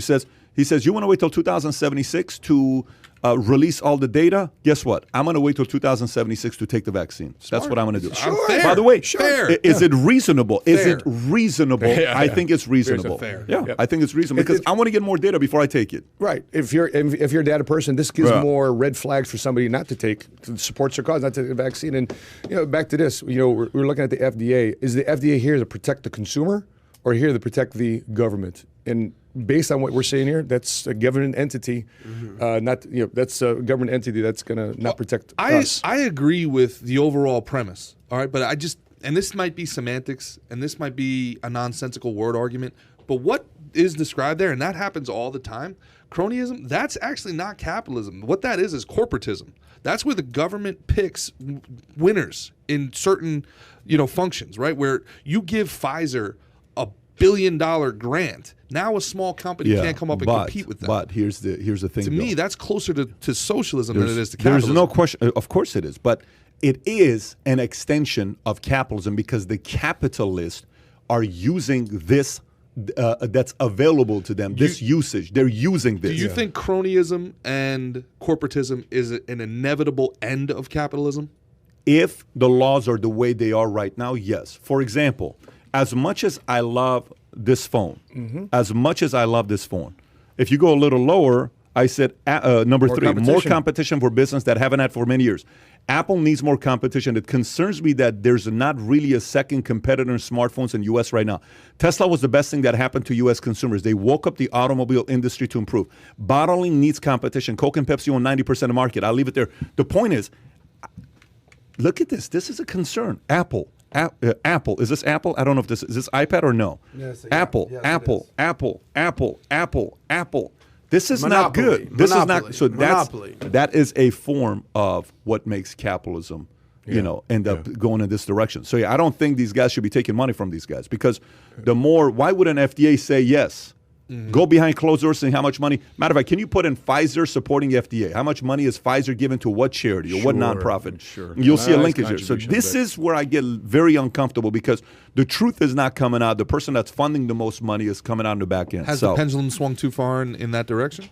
He says, you want to wait till 2076 to release all the data? Guess what? I'm going to wait till 2076 to take the vaccine. That's what I'm going to do. Sure. Fair. By the way, Fair. Is it reasonable? Fair. Is it reasonable? I think it's reasonable. Fair. Yeah, I think it's reasonable because I want to get more data before I take it. Right. If you're a data person, this gives more red flags for somebody not to take, supports their cause, not to take the vaccine. And back to this, we're looking at the FDA. Is the FDA here to protect the consumer or here to protect the government? And based on what we're saying here, that's a government entity, that's a government entity that's going to not protect us. I agree with the overall premise, all right? But and this might be semantics, and this might be a nonsensical word argument, but what is described there, and that happens all the time, cronyism, that's actually not capitalism. What that is corporatism. That's where the government picks winners in certain, functions, right? Where you give Pfizer a $1 billion grant. Now a small company can't come up and compete with that. But here's the thing. To me, that's closer to socialism than it is to capitalism. There's no question. Of course it is. But it is an extension of capitalism because the capitalists are using this that's available to them, this usage. They're using this. Do you think cronyism and corporatism is an inevitable end of capitalism? If the laws are the way they are right now, yes. For example, as much as I love this phone, if you go a little lower, I said number three, more competition for business that haven't had for many years. Apple needs more competition. It concerns me that there's not really a second competitor in smartphones in the U.S. right now. Tesla was the best thing that happened to U.S. consumers. They woke up the automobile industry to improve. Bottling needs competition. Coke and Pepsi own 90% of the market. I'll leave it there. The point is, look at this. This is a concern. Apple. Is this Apple? I don't know if is this iPad or no? Yes, Apple. This is not good. This is not. So that is a form of what makes capitalism, end up going in this direction. So I don't think these guys should be taking money from these guys because why would an FDA say yes? Go behind closed doors and how much money. Matter of fact, can you put in Pfizer supporting FDA? How much money is Pfizer given to what charity or what nonprofit? Sure. You'll see a linkage here. So this is where I get very uncomfortable because the truth is not coming out. The person that's funding the most money is coming out in the back end. Has the pendulum swung too far in that direction?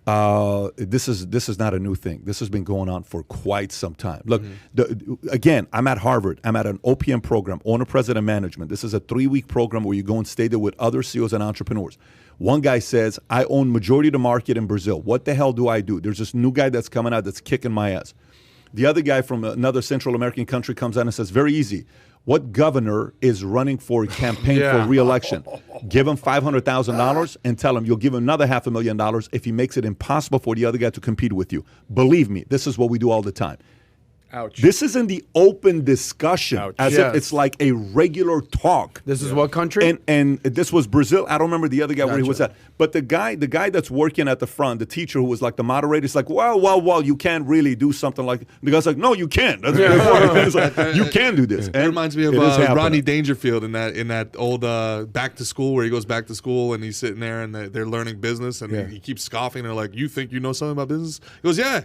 This is not a new thing. This has been going on for quite some time. Look, again, I'm at Harvard. I'm at an OPM program, Owner President Management. This is a 3-week program where you go and stay there with other CEOs and entrepreneurs. One guy says, I own majority of the market in Brazil. What the hell do I do? There's this new guy that's coming out that's kicking my ass. The other guy from another Central American country comes out and says, very easy. What governor is running for a campaign for re-election? Give him $500,000 and tell him you'll give him another $500,000 if he makes it impossible for the other guy to compete with you. Believe me, this is what we do all the time. Ouch. This is in the open discussion, as if it's like a regular talk. This is what country? And this was Brazil. I don't remember the other guy where he was at. But the guy that's working at the front, the teacher who was like the moderator, is like, well, you can't really do something like. The guy's like, no, you can't. That's it's like, you can do this. It reminds me of Rodney Dangerfield in that old Back to School where he goes back to school and he's sitting there and they're learning business and he keeps scoffing. They're like, you think you know something about business? He goes, yeah.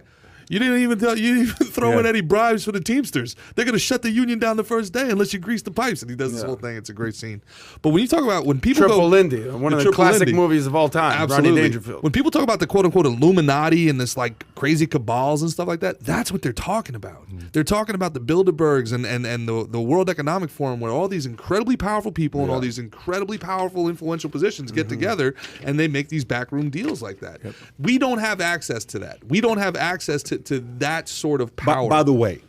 You didn't even throw in any bribes for the Teamsters. They're going to shut the union down the first day unless you grease the pipes. And he does this whole thing. It's a great scene. But when you talk about when people Triple Lindy, one of the classic movies of all time. Absolutely. Rodney Dangerfield. When people talk about the quote unquote Illuminati and this like crazy cabals and stuff like that, that's what they're talking about. They're talking about the Bilderbergs and the World Economic Forum, where all these incredibly powerful people in all these incredibly powerful, influential positions get together and they make these backroom deals like that. We don't have access to that. We don't have access to that sort of power. By the way,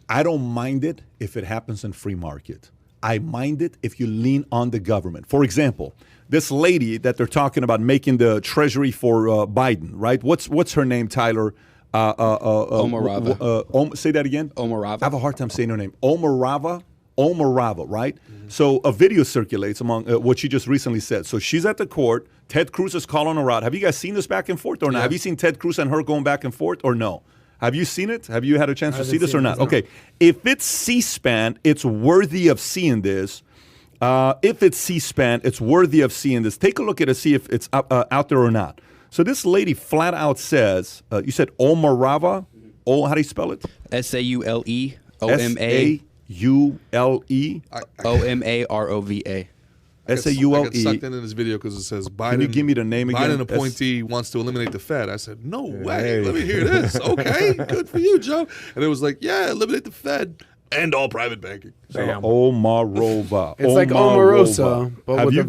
I don't mind it if it happens in free market. I mind it if you lean on the government. For example, this lady that they're talking about making the treasury for Biden, right? What's her name, Tyler? Omarava. Say that again? Omarava. I have a hard time saying her name. Omarava, right? So a video circulates among what she just recently said. So she's at the court. Ted Cruz is calling her out. Have you guys seen this back and forth or not? Have you seen Ted Cruz and her going back and forth or no? Have you seen it? Have you had a chance to see this or not? No. Okay. If it's C-SPAN, it's worthy of seeing this. If it's C-SPAN, it's worthy of seeing this. Take a look at it, see if it's out there or not. So this lady flat out says, you said Omarova? How do you spell it? SAULE SAULE OMAROVA. I SAULE. got sucked into this video because it says Biden. Can you give me the name again? Biden appointee wants to eliminate the Fed. I said, no way. Let me hear this. Okay, good for you, Joe. And it was like, yeah, eliminate the Fed and all private banking. Omarova. It's like Omarosa, but have with you a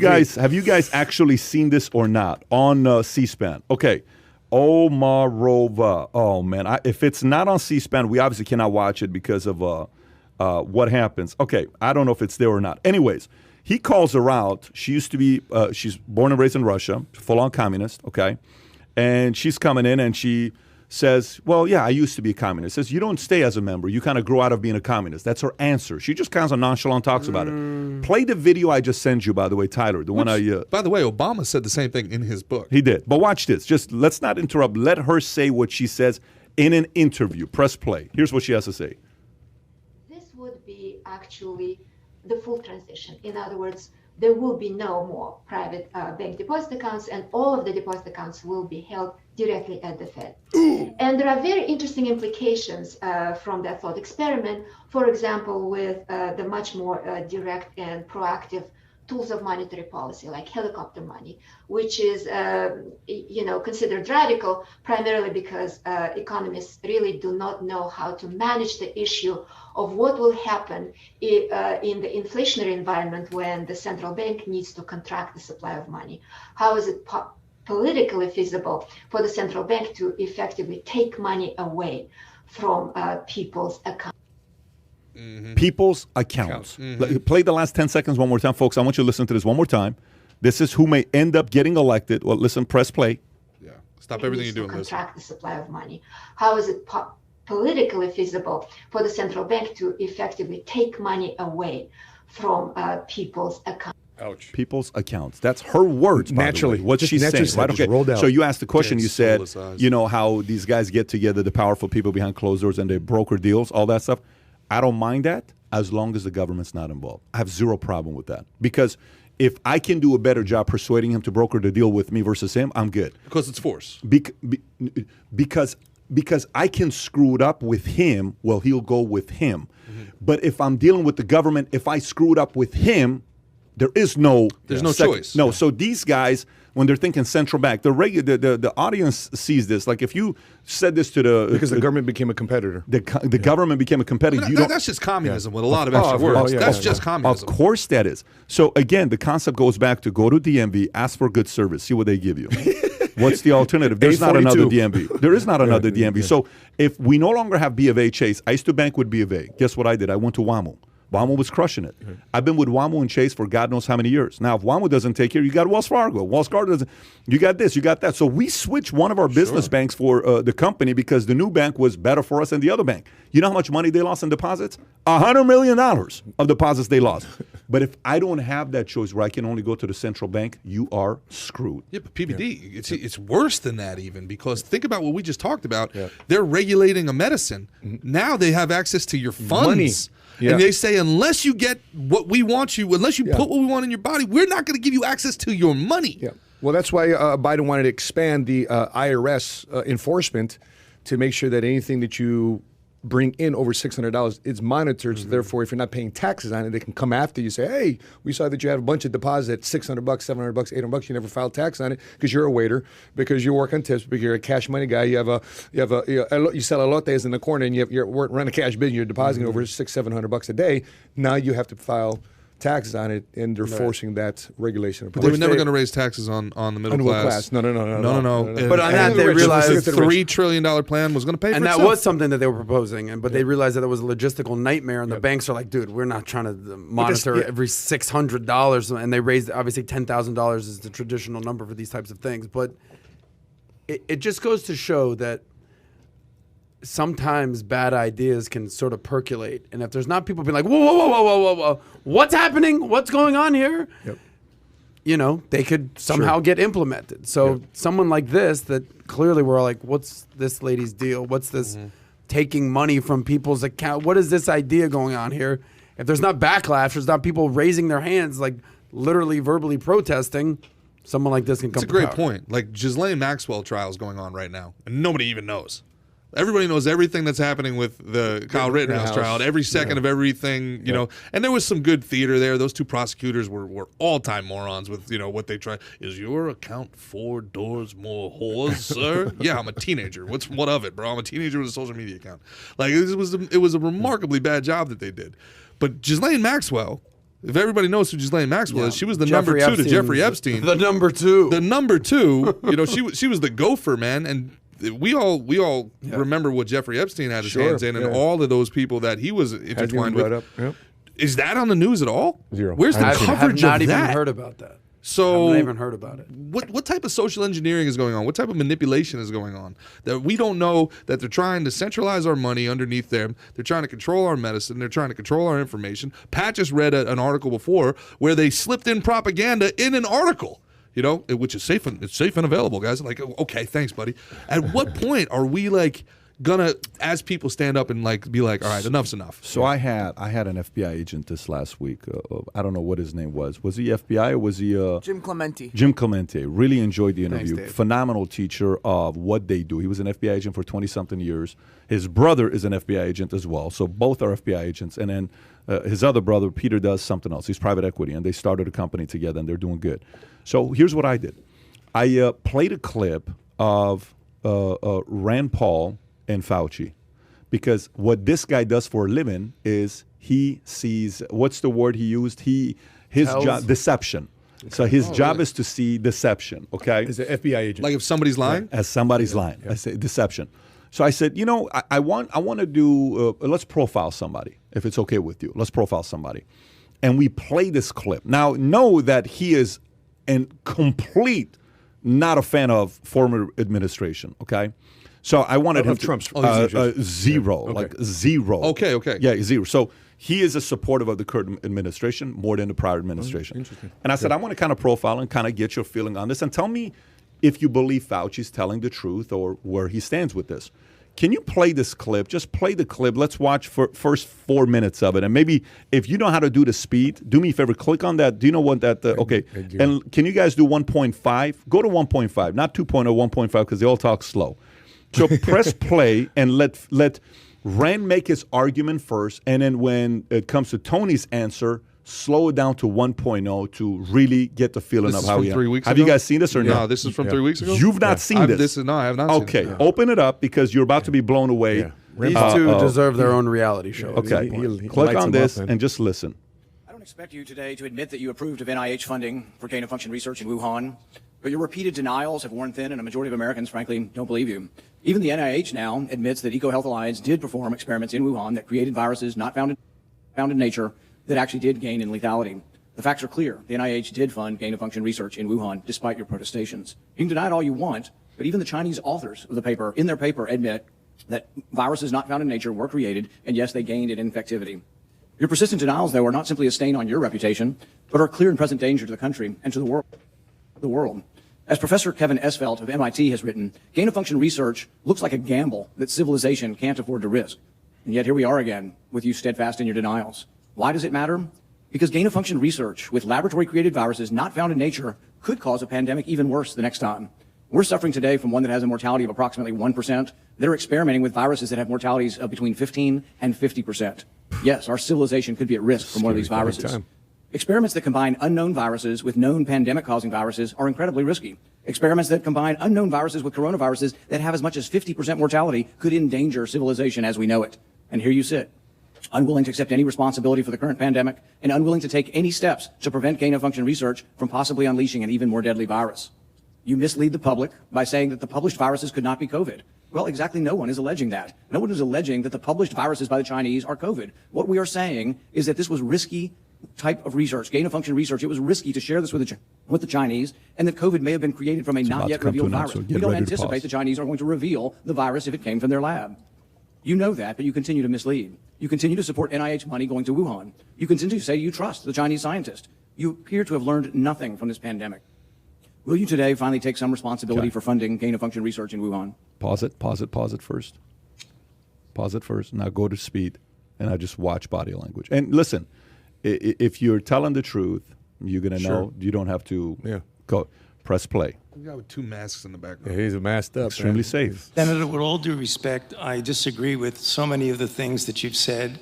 V. guys actually seen this or not on C-SPAN? Okay. Omarova. Oh man, if it's not on C-SPAN, we obviously cannot watch it because of what happens. Okay, I don't know if it's there or not. Anyways, he calls her out. She used to be, she's born and raised in Russia, full-on communist, okay? And she's coming in and she says, well, yeah, I used to be a communist. Says, you don't stay as a member. You kind of grow out of being a communist. That's her answer. She just kind of nonchalant talks about it. Play the video I just sent you, by the way, Tyler. By the way, Obama said the same thing in his book. He did. But watch this. Just let's not interrupt. Let her say what she says in an interview. Press play. Here's what she has to say. This would be actually the full transition. In other words, there will be no more private bank deposit accounts, and all of the deposit accounts will be held directly at the Fed. And there are very interesting implications from that thought experiment. For example, with the much more direct and proactive tools of monetary policy, like helicopter money, which is, considered radical primarily because economists really do not know how to manage the issue of what will happen in the inflationary environment when the central bank needs to contract the supply of money. How is it politically feasible for the central bank to effectively take money away from people's accounts? People's accounts. Play the last 10 seconds one more time, folks. I want you to listen to this one more time. This is who may end up getting elected. Well, listen, press play. Yeah, stop everything you're doing. Contract the supply of money. How is it politically feasible for the central bank to effectively take money away from people's accounts? Ouch. People's accounts. That's her words, by Naturally. the way. What Just she's naturally saying. Right? just Okay. rolled out. So you asked the question, you said, Soulless eyes. how these guys get together, the powerful people behind closed doors, and they broker deals, all that stuff. I don't mind that as long as the government's not involved. I have zero problem with that. Because if I can do a better job persuading him to broker the deal with me versus him, I'm good. Because it's force. Because I can screw it up with him, well, he'll go with him. But if I'm dealing with the government, if I screw it up with him, there is no... There's no choice. No, so these guys, when they're thinking central bank, the audience sees this. Like if you said this to the... Because the government became a competitor. The government became a competitor. That's just communism with a lot of extra words. That's just communism. Of course that is. So again, the concept goes back to go to DMV, ask for good service, see what they give you. What's the alternative? There's not another DMV. There is not another DMV. So if we no longer have B of A Chase, I used to bank with B of A. Guess what I did? I went to WAMU. WAMU was crushing it. I've been with WAMU and Chase for God knows how many years. Now, if WAMU doesn't take care, you got Wells Fargo. Wells Fargo doesn't. You got this, you got that. So we switched one of our business banks for the company because the new bank was better for us than the other bank. You know how much money they lost in deposits? $100 million of deposits they lost. But if I don't have that choice where I can only go to the central bank, you are screwed. Yeah, but PBD, it's worse than that even, because think about what we just talked about. Yeah. They're regulating a medicine. Now they have access to your funds. Money. Yeah. And they say, unless you get what we want you, unless you put what we want in your body, we're not going to give you access to your money. Yeah. Well, that's why Biden wanted to expand the IRS enforcement to make sure that anything that you bring in over $600 is monitored. So therefore, if you're not paying taxes on it, they can come after you. Say, hey, we saw that you had a bunch of deposits at $600, $700, $800. You never filed tax on it because you're a waiter, because you work on tips, because you're a cash money guy. You sell elotes in the corner, and you're running a cash business. You're depositing over $600-700 a day. Now you have to file taxes on it, and they're forcing that regulation. But they were never going to raise taxes on the middle class. No. But on that, they realized the $3 trillion plan was going to pay for itself. And that was something that they were proposing, but they realized that it was a logistical nightmare, and the banks are like, dude, we're not trying to monitor every $600, and they raised, obviously, $10,000 is the traditional number for these types of things, but it just goes to show that sometimes bad ideas can sort of percolate, and if there's not people being like, whoa, what's happening? What's going on here? Yep. They could somehow get implemented. So someone like this, that clearly we're all like, what's this lady's deal? What's this taking money from people's account. What is this idea going on here? If there's not backlash, there's not people raising their hands, like literally verbally protesting, someone like this can come to power. It's a great point. Like Ghislaine Maxwell trial is going on right now, and nobody even knows. Everybody knows everything that's happening with the Kyle Rittenhouse trial, and every second of everything, you know. And there was some good theater there. Those two prosecutors were all-time morons with, you know, what they tried. Is your account 4 doors more whores, sir? Yeah, I'm a teenager. What of it, bro? I'm a teenager with a social media account. Like, it was a remarkably bad job that they did. But Ghislaine Maxwell, if everybody knows who Ghislaine Maxwell is, she was the number 2 to Jeffrey Epstein. The number 2. The number 2. You know, she was the gopher, man, and we all remember what Jeffrey Epstein had his hands in, and all of those people that he was intertwined with. Is that on the news at all? Zero. Where's the coverage of that? I've not even heard about that. So I've not even heard about it. What type of social engineering is going on? What type of manipulation is going on? That we don't know, that they're trying to centralize our money underneath them. They're trying to control our medicine. They're trying to control our information. Pat just read an article before where they slipped in propaganda in an article. You know, which is safe and available, guys. Like, okay, thanks, buddy. At what point are we like gonna, as people stand up and like be like, all right, enough's enough? So I had an FBI agent this last week. I don't know what his name was. Was he FBI or was he Jim Clemente? Jim Clemente. Really enjoyed the interview. Thanks, Dave. Phenomenal teacher of what they do. He was an FBI agent for 20-something years. His brother is an FBI agent as well. So both are FBI agents. And then his other brother, Peter, does something else. He's private equity, and they started a company together, and they're doing good. So here's what I did. I played a clip of Rand Paul and Fauci, because what this guy does for a living is he sees, what's the word he used? His job, deception. So his job is to see deception, okay? As an FBI agent. Like if somebody's lying? As somebody's lying. I say deception. So I said, you know, I want to do, let's profile somebody, if it's okay with you. Let's profile somebody. And we play this clip. Now, know that he is not a fan of former administration, okay? So I wanted him to, Trump's zero, like zero. Okay. Yeah, zero. So he is a supporter of the current administration more than the prior administration. Interesting. And I said, I want to kind of profile and kind of get your feeling on this, and tell me if you believe Fauci's telling the truth or where he stands with this. Can you play this clip? Just play the clip. Let's watch for first 4 minutes of it. And maybe if you know how to do the speed, do me a favor, click on that. Do you know what that, okay. And can you guys do 1.5? Go to 1.5, not 2.0, 1.5, because they all talk slow. So press play and let Rand make his argument first. And then when it comes to Tony's answer, slow it down to 1.0 to really get the feeling This of is how from he 3 weeks Have ago? you guys seen this or No, not? this is from 3 weeks ago? You've not seen this. No, I have not Okay, seen it. open it up because you're about to be blown away. These two deserve their own reality show. Okay, He click lights on him this up, man. and just listen. I don't expect you today to admit that you approved of NIH funding for gain-of-function research in Wuhan, but your repeated denials have worn thin, and a majority of Americans, frankly, don't believe you. Even the NIH now admits that EcoHealth Alliance did perform experiments in Wuhan that created viruses not found in nature that actually did gain in lethality. The facts are clear. The NIH did fund gain-of-function research in Wuhan, despite your protestations. You can deny it all you want, but even the Chinese authors of the paper, in their paper, admit that viruses not found in nature were created, and yes, they gained in infectivity. Your persistent denials, though, are not simply a stain on your reputation, but are a clear and present danger to the country and to the world. As Professor Kevin Esvelt of MIT has written, gain-of-function research looks like a gamble that civilization can't afford to risk. And yet here we are again, with you steadfast in your denials. Why does it matter? Because gain-of-function research with laboratory-created viruses not found in nature could cause a pandemic even worse the next time. We're suffering today from one that has a mortality of approximately 1%. They're experimenting with viruses that have mortalities of between 15 and 50%. Yes, our civilization could be at risk from one of these viruses. Experiments that combine unknown viruses with known pandemic-causing viruses are incredibly risky. Experiments that combine unknown viruses with coronaviruses that have as much as 50% mortality could endanger civilization as we know it. And here you sit, unwilling to accept any responsibility for the current pandemic and unwilling to take any steps to prevent gain-of-function research from possibly unleashing an even more deadly virus. You mislead the public by saying that the published viruses could not be COVID. Well, exactly no one is alleging that. No one is alleging that the published viruses by the Chinese are COVID. What we are saying is that this was risky type of research, gain-of-function research. It was risky to share this with the Chinese, and that COVID may have been created from a not yet revealed virus. We don't anticipate the Chinese are going to reveal the virus if it came from their lab. You know that, but you continue to mislead. You continue to support NIH money going to Wuhan. You continue to say you trust the Chinese scientists. You appear to have learned nothing from this pandemic. Will you today finally take some responsibility for funding gain-of-function research in Wuhan? Pause it first. Pause it first. Now go to speed, and I just watch body language. And listen, if you're telling the truth, you're gonna know. You don't have to go press play. We got with 2 masks in the background. Yeah, he's masked up. Extremely safe. Senator, with all due respect, I disagree with so many of the things that you've said.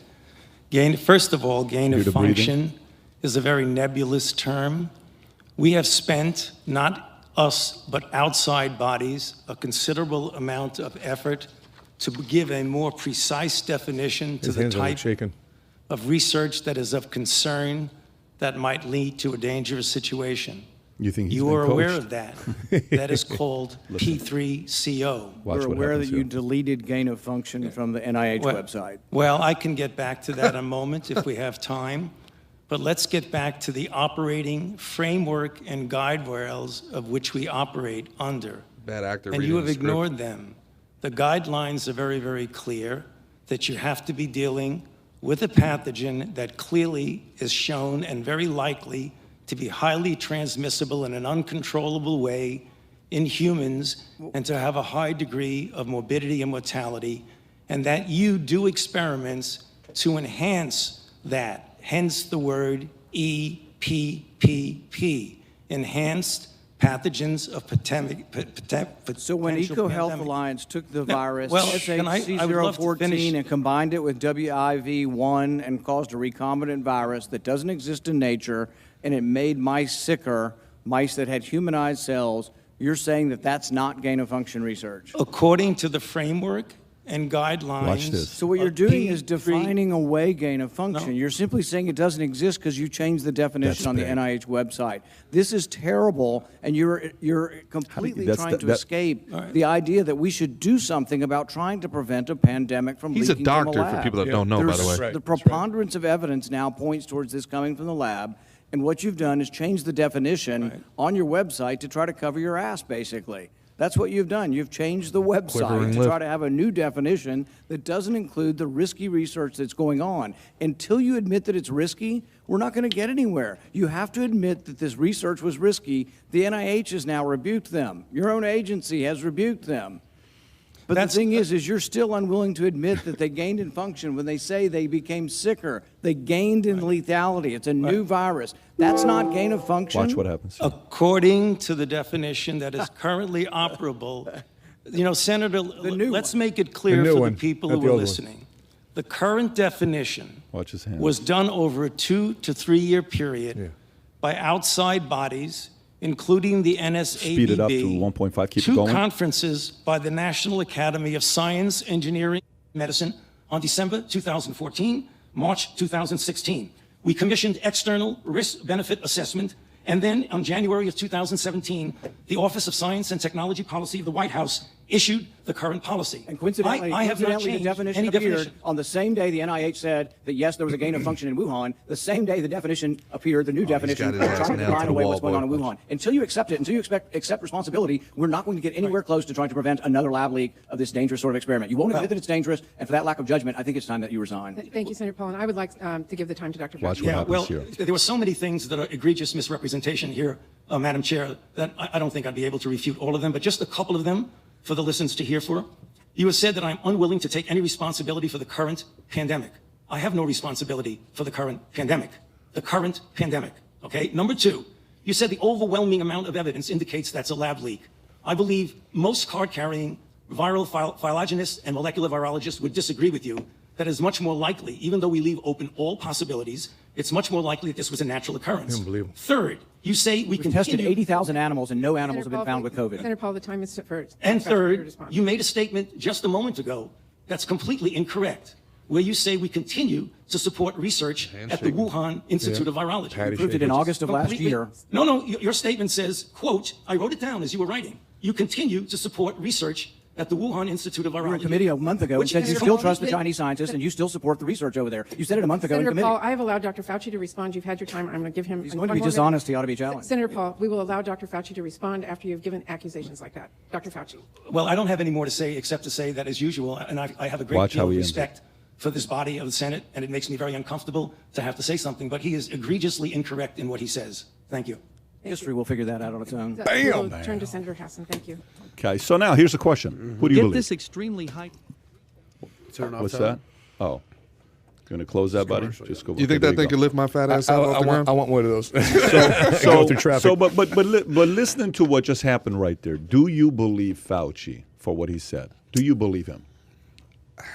First of all, gain of function is a very nebulous term. We have spent, not us, but outside bodies, a considerable amount of effort to give a more precise definition to the type of research that is of concern that might lead to a dangerous situation. You think you are aware of that? That is called P3CO. We're aware that you deleted gain of function from the NIH website. Well, I can get back to that in a moment if we have time. But let's get back to the operating framework and guide rails of which we operate under. Bad actor. And you have ignored them. The guidelines are very, very clear that you have to be dealing with a pathogen that clearly is shown and very likely to be highly transmissible in an uncontrollable way in humans and to have a high degree of morbidity and mortality, and that you do experiments to enhance that, hence the word EPPP, enhanced pathogens of So when EcoHealth Alliance took the virus, can I would love to finish. and combined it with WIV1 and caused a recombinant virus that doesn't exist in nature, and it made mice sicker, mice that had humanized cells, you're saying that that's not gain-of-function research? According to the framework and guidelines. Watch this. So what you're doing is defining away gain-of-function. No. You're simply saying it doesn't exist because you changed the definition on the NIH website. This is terrible, and you're completely trying to escape the idea that we should do something about trying to prevent a pandemic from leaking from a lab. He's a doctor, for people that don't know, by the way. The preponderance of evidence now points towards this coming from the lab, and what you've done is change the definition on your website to try to cover your ass, basically. That's what you've done. You've changed the website to try to have a new definition that doesn't include the risky research that's going on. Until you admit that it's risky, we're not going to get anywhere. You have to admit that this research was risky. The NIH has now rebuked them. Your own agency has rebuked them. But the thing is you're still unwilling to admit that they gained in function when they say they became sicker. They gained in lethality. It's a new virus. That's not gain of function. Watch what happens. According to the definition that is currently operable, Senator, let's make it clear for the people who are listening. The current definition was done over a 2 to 3 year period by outside bodies, including the NSABB, Speed it up to 1.5, keep it going. 2 conferences by the National Academy of Science, Engineering, and Medicine on December 2014, March 2016. We commissioned external risk-benefit assessment, and then on January of 2017, the Office of Science and Technology Policy of the White House issued the current policy. And coincidentally, I have not changed the definition any appeared definition. on the same day the NIH said that, yes, there was a gain of function in Wuhan. The same day the definition appeared, the new definition, trying to define away what's going on in Wuhan. Until you accept it, until you accept responsibility, we're not going to get anywhere close to trying to prevent another lab leak of this dangerous sort of experiment. You won't admit that it's dangerous, and for that lack of judgment, I think it's time that you resign. Thank you, Senator Paul. And I would like to give the time to Dr. Fauci. Watch what happens here. There were so many things that are egregious misrepresentation here, Madam Chair, that I don't think I'd be able to refute all of them, but just a couple of them for the listeners to hear for. You have said that I'm unwilling to take any responsibility for the current pandemic. I have no responsibility for the current pandemic. The current pandemic, okay? Number 2, you said the overwhelming amount of evidence indicates that's a lab leak. I believe most card-carrying viral phylogenists and molecular virologists would disagree with you that is much more likely, even though we leave open all possibilities, it's much more likely that this was a natural occurrence. Unbelievable. Third, you say we can tested 80,000 animals and no animals have been found with COVID. Senator Paul, the time is for. And third, you made a statement just a moment ago that's completely incorrect, where you say we continue to support research at the Wuhan Institute of Virology. You proved it in August of last year. No, your statement says, quote, I wrote it down as you were writing. You continue to support research at the Wuhan Institute of Virology. You were in committee a month ago and said you still trust the Chinese scientists and you still support the research over there. You said it a month ago in committee. Senator Paul, I have allowed Dr. Fauci to respond. You've had your time. I'm going to give him. He's going to be dishonest. He ought to be challenged. Senator Paul, we will allow Dr. Fauci to respond after you've given accusations like that. Dr. Fauci. Well, I don't have any more to say except to say that, as usual, and I have a great deal of respect for this body of the Senate, and it makes me very uncomfortable to have to say something, but he is egregiously incorrect in what he says. Thank you. History will figure that out on its own. We'll turn to Senator Hassan. Thank you. Okay, so now here's the question. Who do you believe? This extremely high. Turn off What's top. that? Oh. Going to close that, buddy? Just go. You think that thing could lift my fat ass up off the ground? I want one of those. So, go through traffic. but listening to what just happened right there, do you believe Fauci for what he said? Do you believe him?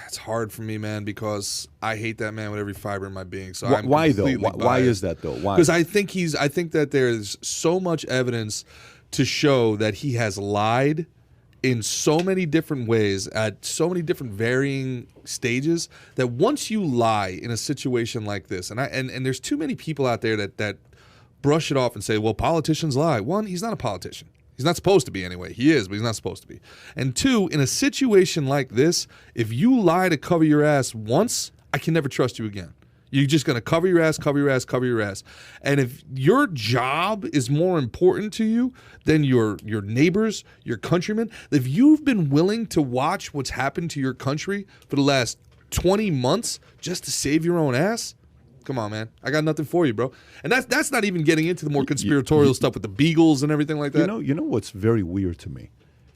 It's hard for me, man, because I hate that man with every fiber in my being. So Why though? completely Why biased. is that though? Why? Because I think that there's so much evidence to show that he has lied in so many different ways at so many different varying stages that once you lie in a situation like this, and there's too many people out there that brush it off and say, well, politicians lie. One, he's not a politician. He's not supposed to be anyway. He is, but he's not supposed to be. And two, in a situation like this, if you lie to cover your ass once, I can never trust you again. You're just going to cover your ass, cover your ass, cover your ass. And if your job is more important to you than your neighbors, your countrymen, if you've been willing to watch what's happened to your country for the last 20 months just to save your own ass, come on, man. I got nothing for you, bro. And that's not even getting into the more conspiratorial stuff with the Beagles and everything like that. You know what's very weird to me?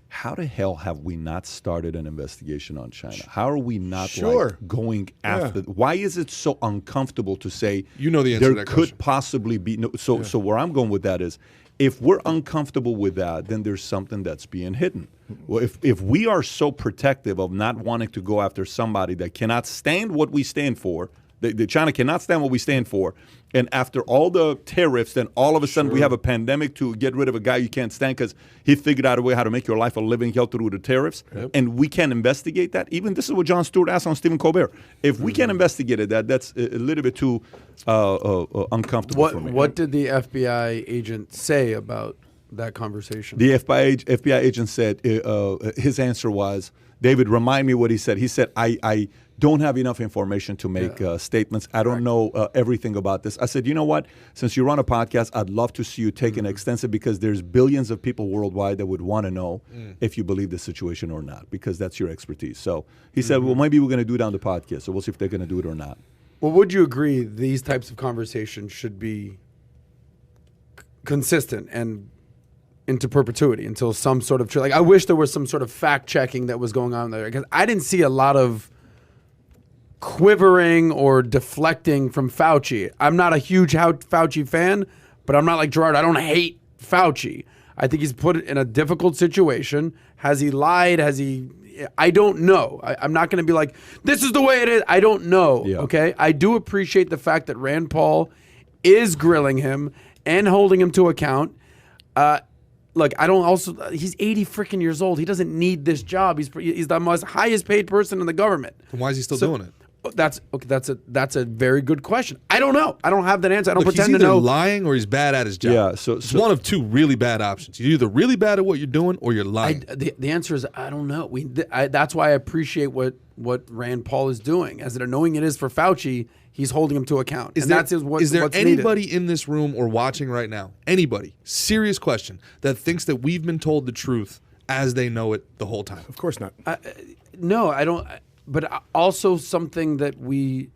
How the hell have we not started an investigation on China? How are we not like going after? Why is it so uncomfortable to say the answer to there that could question. possibly be no? So where I'm going with that is, if we're uncomfortable with that, then there's something that's being hidden. Well, if we are so protective of not wanting to go after somebody that cannot stand what we stand for, the China cannot stand what we stand for, and after all the tariffs, then all of a sudden we have a pandemic to get rid of a guy you can't stand because he figured out a way how to make your life a living hell through the tariffs, and we can't investigate that. Even this is what Jon Stewart asked on Stephen Colbert. If we can't investigate it, that's a little bit too uncomfortable for me. What did the FBI agent say about that conversation? The FBI agent said his answer was, David, remind me what he said. He said, I don't have enough information to make statements. I don't know everything about this. I said, you know what? Since you run a podcast, I'd love to see you take an extensive, because there's billions of people worldwide that would want to know if you believe the situation or not, because that's your expertise. So he said, well, maybe we're going to do it on the podcast. So we'll see if they're going to do it or not. Well, would you agree these types of conversations should be consistent and into perpetuity until some sort of I wish there was some sort of fact checking that was going on there, because I didn't see a lot of quivering or deflecting from Fauci. I'm not a huge Fauci fan, but I'm not like Gerard. I don't hate Fauci. I think he's put it in a difficult situation. Has he lied? I don't know. I'm not going to be like, this is the way it is. I don't know. Yeah. Okay. I do appreciate the fact that Rand Paul is grilling him and holding him to account. Look, he's 80 freaking years old. He doesn't need this job. He's the most highest paid person in the government. Then why is he still doing it? That's a very good question. I don't know. I don't have that answer. I don't pretend he's to know. either lying or he's bad at his job. Yeah, so it's one of two really bad options. You're either really bad at what you're doing or you're lying. The answer is I don't know. That's why I appreciate what Rand Paul is doing. As annoying it is for Fauci, he's holding him to account. Is there anybody in this room or watching right now, anybody, serious question, that thinks that we've been told the truth as they know it the whole time? Of course not. No, I don't. But also something that we...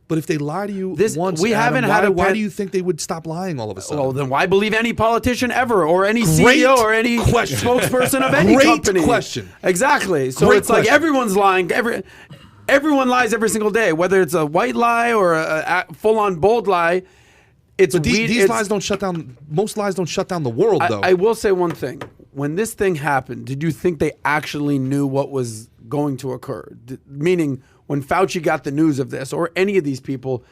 But if they lie to you once, we Adam, haven't had why do you think they would stop lying all of a sudden? Well, then why believe any politician ever, or any CEO, or any spokesperson of any company? Great question. Exactly. So it's like everyone's lying. Everyone lies every single day, whether it's a white lie or a full-on bold lie. These lies don't shut down. Most lies don't shut down the world, though. I will say one thing. When this thing happened, did you think they actually knew what was going to occur? Meaning, when Fauci got the news of this, or any of these people,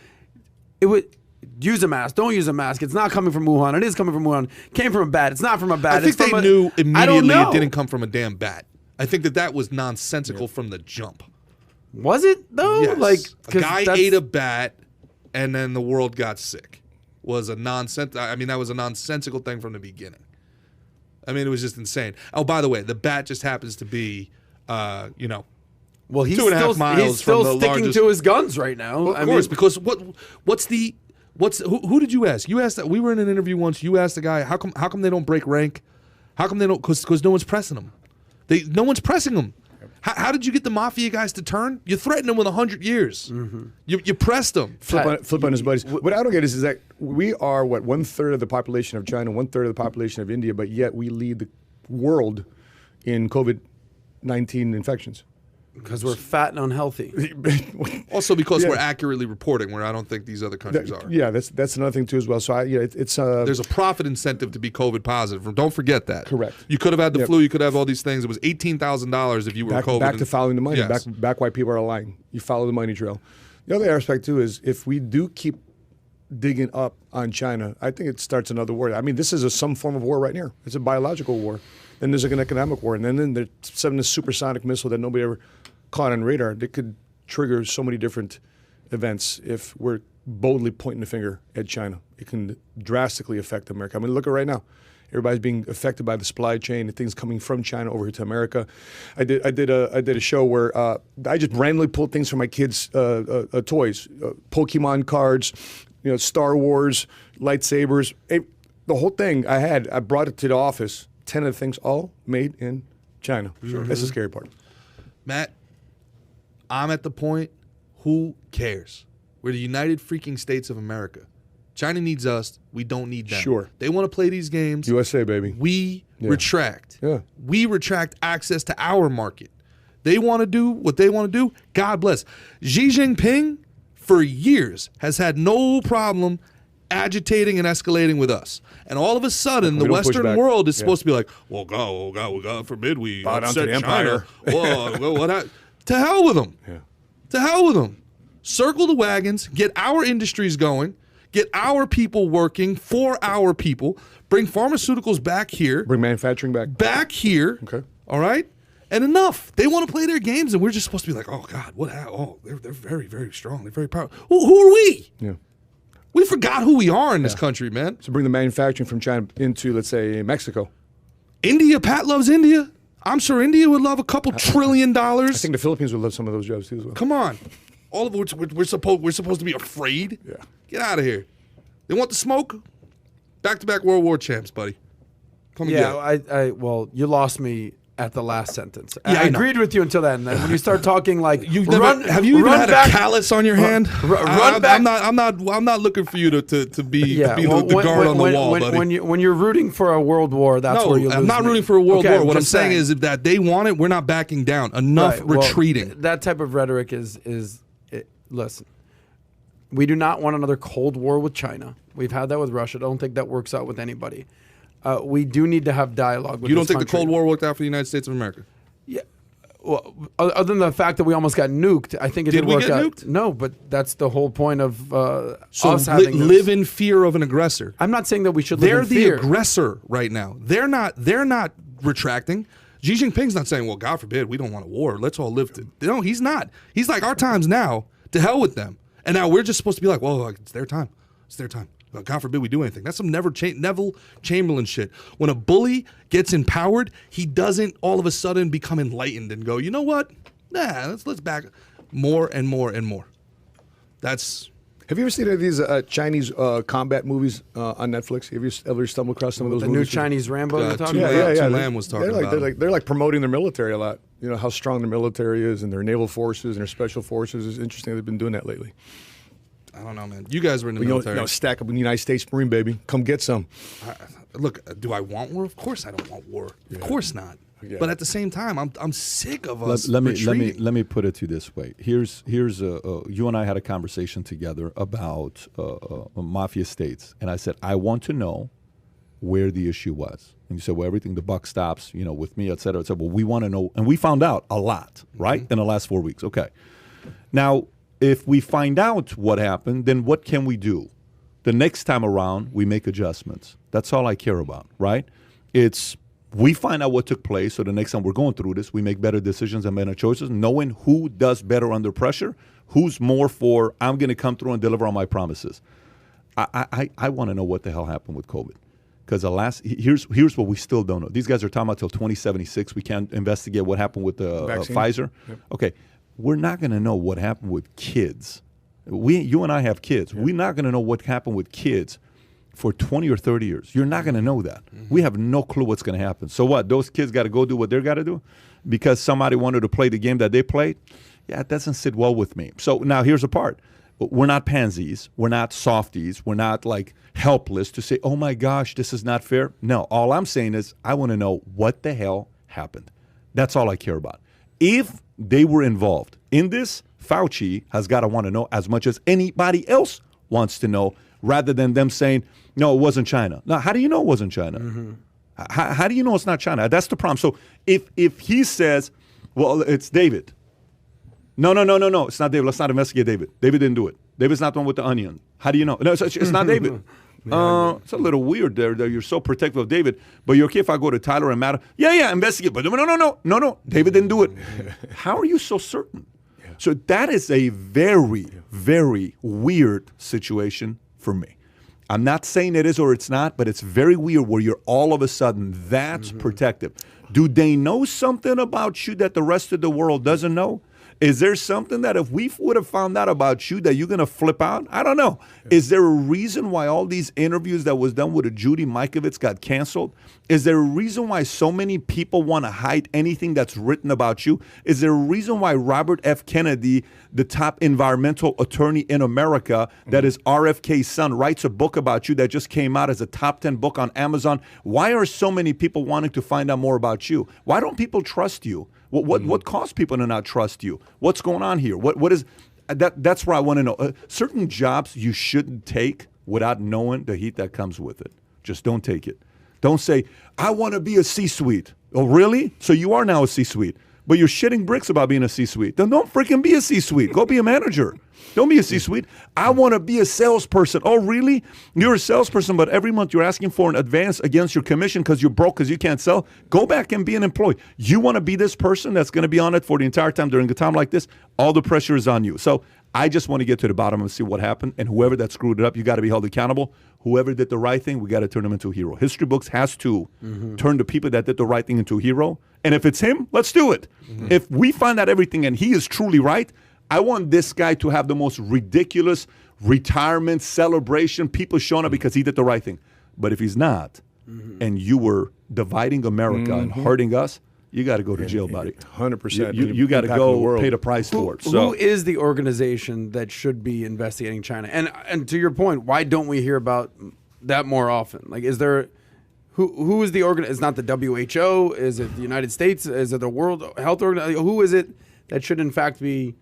it would use a mask, don't use a mask. It's not coming from Wuhan. It is coming from Wuhan. Came from a bat. It's not from a bat. I think they knew immediately it didn't come from a damn bat. I think that was nonsensical from the jump. Was it though? Yes. Like a guy ate a bat, and then the world got sick. Was a that was a nonsensical thing from the beginning. I mean, it was just insane. Oh, by the way, the bat just happens to be, well, he's 2.5 miles he's still from the sticking largest... to his guns right now. Well, of course, because who did you ask? You asked that we were in an interview once. You asked the guy, how come they don't break rank? How come they don't? Because no one's pressing them. No one's pressing them. How did you get the mafia guys to turn? You threatened them with 100 years. Mm-hmm. You pressed them. Flip on his buddies. What I don't get is that we are, 1/3 of the population of China, 1/3 of the population of India, but yet we lead the world in COVID-19 infections. Because we're fat and unhealthy. Also because we're accurately reporting, where I don't think these other countries are. Yeah, that's another thing too as well. So it's there's a profit incentive to be COVID positive. Don't forget that. Correct. You could have had the flu. You could have all these things. It was $18,000 if you were COVID. Back to following the money. Yes. Back why people are lying. You follow the money trail. The other aspect too is if we do keep digging up on China, I think it starts another war. I mean, this is some form of war right now. It's a biological war. Then there's an economic war, and then they're sending a supersonic missile that nobody ever caught on radar. That could trigger so many different events if we're boldly pointing the finger at China. It can drastically affect America. I mean, look at right now. Everybody's being affected by the supply chain and things coming from China over here to America. I did a show where I just randomly pulled things from my kids' toys, Pokemon cards, Star Wars, lightsabers. The whole thing I brought it to the office. 10 of the things all made in China. Sure. That's the scary part. Matt, I'm at the point, who cares? We're the United freaking States of America. China needs us. We don't need them. Sure. They want to play these games. USA, baby. We retract. Yeah. We retract access to our market. They want to do what they want to do. God bless. Xi Jinping, for years, has had no problem agitating and escalating with us. And all of a sudden, the Western world is supposed to be like, well, God forbid we upset China. To hell with them. Yeah. To hell with them. Circle the wagons, get our industries going, get our people working for our people, bring pharmaceuticals back here. Bring manufacturing back. Back here. Okay. All right? And enough. They want to play their games, and we're just supposed to be like, oh, God, what happened? Oh, they're very, very strong. They're very powerful. Who are we? Yeah. We forgot who we are in this country, man. So bring the manufacturing from China into, let's say, Mexico. India, Pat loves India. I'm sure India would love a couple $1 trillion. I think the Philippines would love some of those jobs too as well. Come on. All of which we're supposed to be afraid. Yeah. Get out of here. They want the smoke? Back-to-back World War champs, buddy. Come and get it. Well, you lost me at the last sentence. Yeah, I agreed with you until then. Then when you start talking like have you even had a callus on your hand? Run back. I'm not looking for you to be the guard on the wall, buddy. When you're rooting for a world war, that's where you lose. I'm not me. rooting for a world war. What I'm saying saying is that they want it, we're not backing down. Enough retreating. That type of rhetoric is listen. We do not want another Cold War with China. We've had that with Russia. I don't think that works out with anybody. We do need to have dialogue with You don't think country. the Cold War worked out for the United States of America? Yeah. Well, other than the fact that we almost got nuked, I think it did work out. Nuked? No, but that's the whole point of so us having live in fear of an aggressor. I'm not saying that we should live in fear. They're the aggressor right now. They're not retracting. Xi Jinping's not saying, well, God forbid, we don't want a war. Let's all live to... No, he's not. He's like, our time's now. To hell with them. And now we're just supposed to be like, well, it's their time. It's their time. God forbid we do anything. That's some Neville Chamberlain shit. When a bully gets empowered, he doesn't all of a sudden become enlightened and go, you know what? Nah, let's back more and more and more. That's... Have you ever seen any of these Chinese combat movies on Netflix? Have you ever stumbled across some of those the movies? new Chinese Rambo you're talking Yeah. Lam was talking about. They're like promoting their military a lot. You know, how strong their military is and their naval forces and their special forces. It's interesting they've been doing that lately. I don't know, man. You guys were in the military. Stack up in the United States Marine, baby. Come get some. Look, do I want war? Of course I don't want war. Yeah. Of course not. Yeah. But at the same time, I'm sick of us Let retreating. me put it to you this way. Here's you and I had a conversation together about mafia states, and I said I want to know where the issue was. And you said, well, everything, the buck stops, with me, et cetera, et cetera. Well, we want to know, and we found out a lot, right, in the last 4 weeks. Okay. Now, if we find out what happened, then what can we do? The next time around, we make adjustments. That's all I care about, right? It's we find out what took place, so the next time we're going through this, we make better decisions and better choices, knowing who does better under pressure, who's more for, I'm going to come through and deliver on my promises. I want to know what the hell happened with COVID. Because here's what we still don't know. These guys are talking about till 2076. We can't investigate what happened with the Pfizer. Yep. Okay. We're not going to know what happened with kids. You and I have kids. Yep. We're not going to know what happened with kids for 20 or 30 years. You're not going to know that. Mm-hmm. We have no clue what's going to happen. So what? Those kids got to go do what they got to do because somebody wanted to play the game that they played? Yeah, it doesn't sit well with me. So now here's the part. We're not pansies. We're not softies. We're not like helpless to say, oh my gosh, this is not fair. No, all I'm saying is I want to know what the hell happened. That's all I care about. If They were involved. In this, Fauci has got to want to know as much as anybody else wants to know, rather than them saying, no, it wasn't China. Now, how do you know it wasn't China? How do you know it's not China? That's the problem. So if he says, well, it's David. No, it's not David. Let's not investigate David. David didn't do it. David's not the one with the onion. How do you know? No, it's not David. It's a little weird there that you're so protective of David, but you're okay if I go to Tyler and Matt? Yeah, investigate. But no, David didn't do it. How are you so certain? Yeah. So that is a very, very weird situation for me. I'm not saying it is or it's not, but it's very weird where you're all of a sudden that's protective. Do they know something about you that the rest of the world doesn't know? Is there something that if we would have found out about you that you're going to flip out? I don't know. Yeah. Is there a reason why all these interviews that was done with a Judy Mikovits got canceled? Is there a reason why so many people want to hide anything that's written about you? Is there a reason why Robert F. Kennedy, the top environmental attorney in America, that is RFK's son, writes a book about you that just came out as a top 10 book on Amazon? Why are so many people wanting to find out more about you? Why don't people trust you? What caused people to not trust you? What's going on here? What is that? That's where I want to know. Certain jobs you shouldn't take without knowing the heat that comes with it. Just don't take it. Don't say, I want to be a C-suite. Oh, really? So you are now a C-suite. But you're shitting bricks about being a C-suite. Then don't freaking be a C-suite. Go be a manager. Don't be a C-suite. I want to be a salesperson. Oh, really? You're a salesperson, but every month you're asking for an advance against your commission because you're broke because you can't sell. Go back and be an employee. You want to be this person that's going to be on it for the entire time during a time like this? All the pressure is on you. So I just want to get to the bottom and see what happened. And whoever that screwed it up, you got to be held accountable. Whoever did the right thing, we got to turn them into a hero. History books has to turn the people that did the right thing into a hero. And if it's him, let's do it. If we find out everything and he is truly right, I want this guy to have the most ridiculous retirement celebration, people showing up because he did the right thing. But if he's not, and you were dividing America and hurting us, you got to go to jail, buddy. 100%. You got to go pay the price for it. So who is the organization that should be investigating China? And to your point, why don't we hear about that more often? Like, is there who is the organization? It's not the WHO. Is it the United States? Is it the World Health Organization? Who is it that should in fact be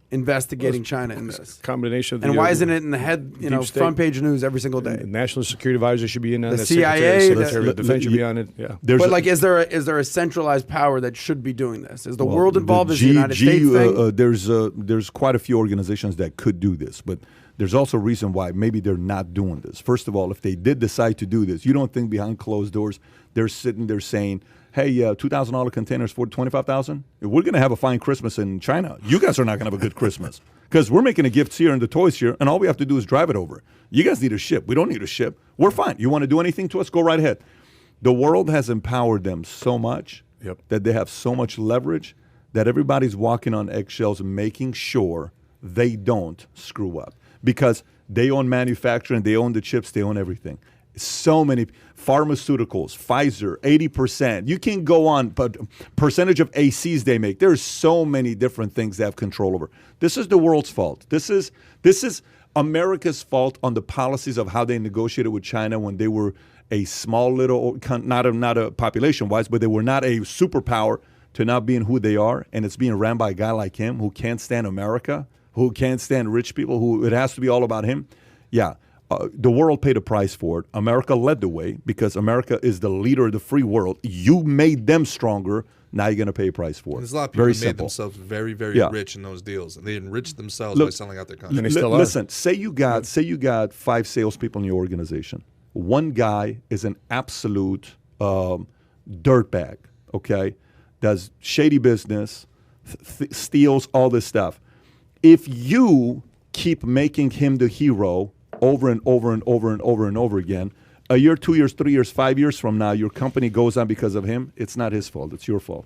investigating China in this? Combination of and why isn't it in the head, front page news every single day? The National Security Advisor should be in on the that. CIA, Secretary of Defense should be on it. Yeah. But is there a centralized power that should be doing this? Is the world involved? Is the United States thing? There's quite a few organizations that could do this, but there's also a reason why maybe they're not doing this. First of all, if they did decide to do this, you don't think behind closed doors they're sitting there saying, hey, $2,000 containers for $25,000? We're going to have a fine Christmas in China. You guys are not going to have a good Christmas because we're making the gifts here and the toys here, and all we have to do is drive it over. You guys need a ship. We don't need a ship. We're fine. You want to do anything to us? Go right ahead. The world has empowered them so much that they have so much leverage that everybody's walking on eggshells making sure they don't screw up because they own manufacturing, they own the chips, they own everything. So many pharmaceuticals, Pfizer, 80%. You can go on, but percentage of ACs they make. There's so many different things they have control over. This is the world's fault. This is America's fault on the policies of how they negotiated with China when they were a small little, not a population-wise, but they were not a superpower to not being who they are. And it's being ran by a guy like him who can't stand America, who can't stand rich people, who it has to be all about him. Yeah. The world paid a price for it. America led the way because America is the leader of the free world. You made them stronger. Now you're going to pay a price for it. There's a lot of people who made themselves very, very rich in those deals. And they enriched themselves by selling out their country. And they still listen, say you got 5 salespeople in your organization. One guy is an absolute dirtbag, okay? Does shady business, steals all this stuff. If you keep making him the hero over and over and over and over and over again, a year, 2 years, 3 years, 5 years from now, your company goes on because of him, it's not his fault. It's your fault.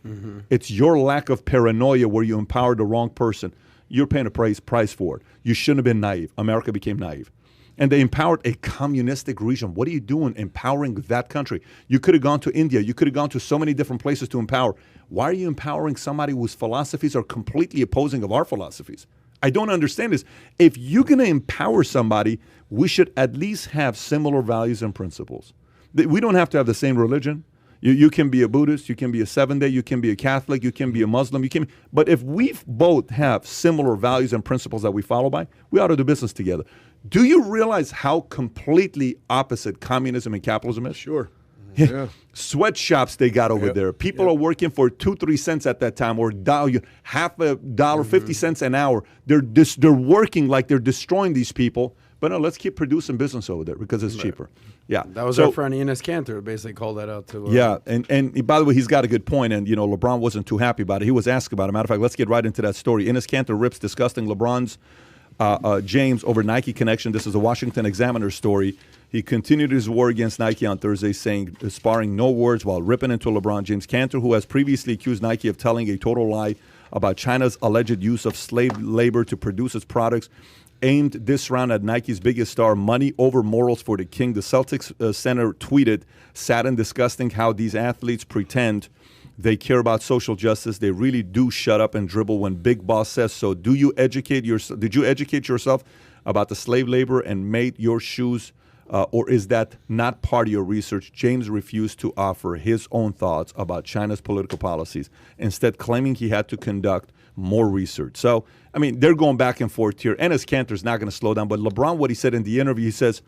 It's your lack of paranoia where you empowered the wrong person. You're paying a price for it. You shouldn't have been naive. America became naive. And they empowered a communistic region. What are you doing empowering that country? You could have gone to India. You could have gone to so many different places to empower. Why are you empowering somebody whose philosophies are completely opposing of our philosophies? I don't understand this. If you're going to empower somebody, we should at least have similar values and principles. We don't have to have the same religion. You can be a Buddhist, you can be a Seventh-day, you can be a Catholic, you can be a Muslim, but if we both have similar values and principles that we follow by, we ought to do business together. Do you realize how completely opposite communism and capitalism is? Sure. Yeah. Sweatshops they got over there. People are working for 2-3 cents at that time, or half a dollar, 50 cents an hour. They're working like they're destroying these people. But no, let's keep producing business over there because it's cheaper. Yeah, that was our friend Enes Kanter basically called that out to. Yeah, and by the way, he's got a good point, and LeBron wasn't too happy about it. He was asked about it. Matter of fact, let's get right into that story. Enes Kanter rips disgusting LeBron's James over Nike connection. This is a Washington Examiner story. He continued his war against Nike on Thursday, sparring no words while ripping into LeBron James. Kanter, who has previously accused Nike of telling a total lie about China's alleged use of slave labor to produce its products, aimed this round at Nike's biggest star. Money over morals for the king. The Celtics center tweeted, sad and disgusting how these athletes pretend they care about social justice. They really do shut up and dribble when Big Boss says so. Did you educate yourself about the slave labor and made your shoes, or is that not part of your research? James refused to offer his own thoughts about China's political policies, instead claiming he had to conduct more research. So, I mean, they're going back and forth here. Enes Kanter's not going to slow down. But LeBron, what he said in the interview, he says,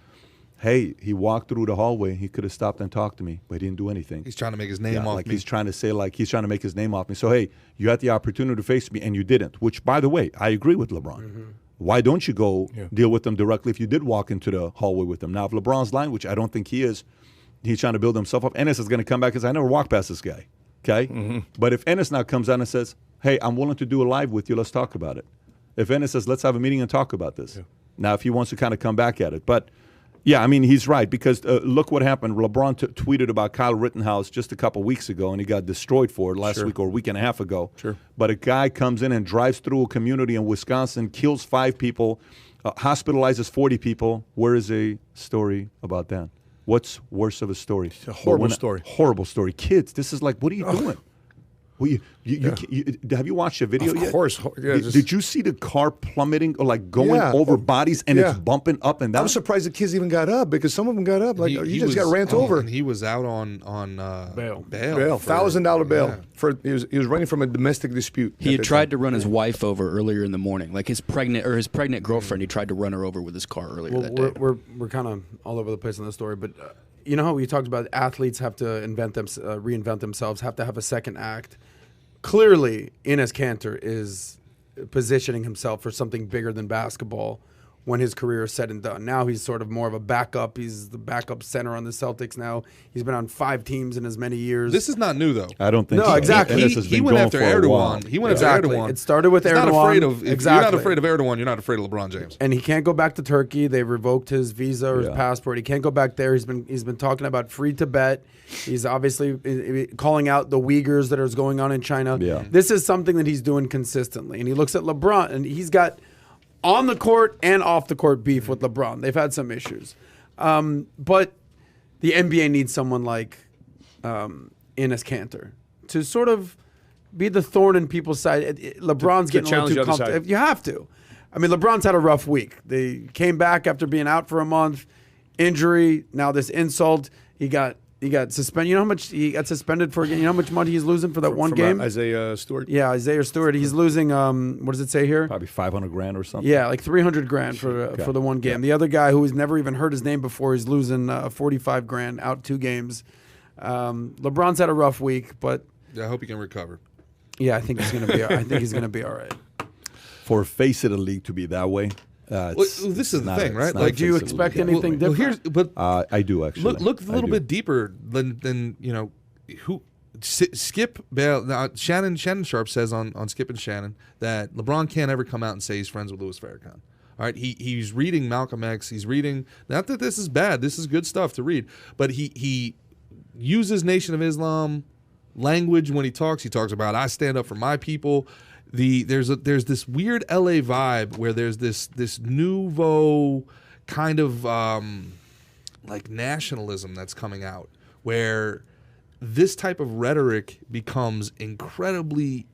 hey, he walked through the hallway. He could have stopped and talked to me, but he didn't do anything. He's trying to make his name off me. He's trying to make his name off me. So, hey, you had the opportunity to face me, and you didn't, which, by the way, I agree with LeBron. Mm-hmm. Why don't you go deal with them directly if you did walk into the hallway with them? Now, if LeBron's lying, which I don't think he is, he's trying to build himself up. Enes is going to come back and say, I never walked past this guy. Okay? Mm-hmm. But if Enes now comes out and says, hey, I'm willing to do a live with you, let's talk about it. If Enes says, let's have a meeting and talk about this. Yeah. Now, if he wants to kind of come back at it. But, yeah, I mean, he's right, because look what happened. LeBron tweeted about Kyle Rittenhouse just a couple weeks ago, and he got destroyed for it last week or a week and a half ago. Sure. But a guy comes in and drives through a community in Wisconsin, kills 5 people, hospitalizes 40 people. Where is a story about that? What's worse of a story? It's a horrible story. Horrible story. Kids, this is like, what are you doing? Well, have you watched the video yet? Of course. Yeah, did you see the car plummeting or like going over bodies and it's bumping up and down? I'm surprised the kids even got up, because some of them got up. Like he just got ran over. And he was out on bail. $1,000 bail. He was running from a domestic dispute. He had tried to run his wife over earlier in the morning, like his pregnant girlfriend. He tried to run her over with his car earlier that day. We're kind of all over the place on this story, but you know how we talked about athletes have to reinvent themselves, have to have a second act. Clearly, Enes Kanter is positioning himself for something bigger than basketball when his career is said and done. Now he's sort of more of a backup. He's the backup center on the Celtics now. He's been on 5 teams in as many years. This is not new, though. I don't think so. No, exactly. He went after Erdogan. He went after Erdogan. It started with Erdogan. If you're not afraid of Erdogan, you're not afraid of LeBron James. And he can't go back to Turkey. They revoked his visa or his passport. He can't go back there. He's been talking about free Tibet. He's obviously calling out the Uyghurs that are going on in China. Yeah. This is something that he's doing consistently. And he looks at LeBron, and he's got on the court and off the court beef with LeBron. They've had some issues. But the NBA needs someone like Enes Kanter to sort of be the thorn in people's side. LeBron's getting a little too comfortable. You have to. I mean, LeBron's had a rough week. They came back after being out for a month, injury, now this insult. He got suspended. You know how much he got suspended for? You know how much money he's losing for that one game? Isaiah Stewart. Yeah, Isaiah Stewart. He's losing. What does it say here? Probably $500,000 or something. Yeah, like $300,000 for the one game. Yeah. The other guy who has never even heard his name before, he's losing $45,000 out 2 games. LeBron's had a rough week, but I hope he can recover. Yeah, I think he's gonna be. I think he's gonna be all right. For a face of the league to be that way. This is the thing, right? Like, do you expect anything different? I do actually. Look a little bit deeper than who. Skip Bail. Now, Shannon Sharp says on Skip and Shannon that LeBron can't ever come out and say he's friends with Louis Farrakhan. All right, he's reading Malcolm X. He's reading. Not that this is bad. This is good stuff to read. But he uses Nation of Islam language when he talks. He talks about I stand up for my people. There's this weird LA vibe where there's this nouveau kind of like nationalism that's coming out, where this type of rhetoric becomes incredibly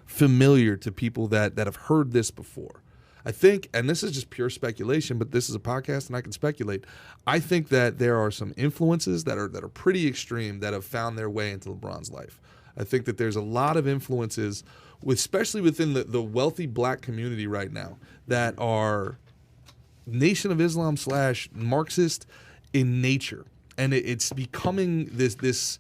familiar to people that have heard this before. I think, and this is just pure speculation, but this is a podcast and I can speculate. I think that there are some influences that are pretty extreme that have found their way into LeBron's life. I think that there's a lot of influences, especially within the wealthy black community right now, that are Nation of Islam / Marxist in nature. And it's becoming this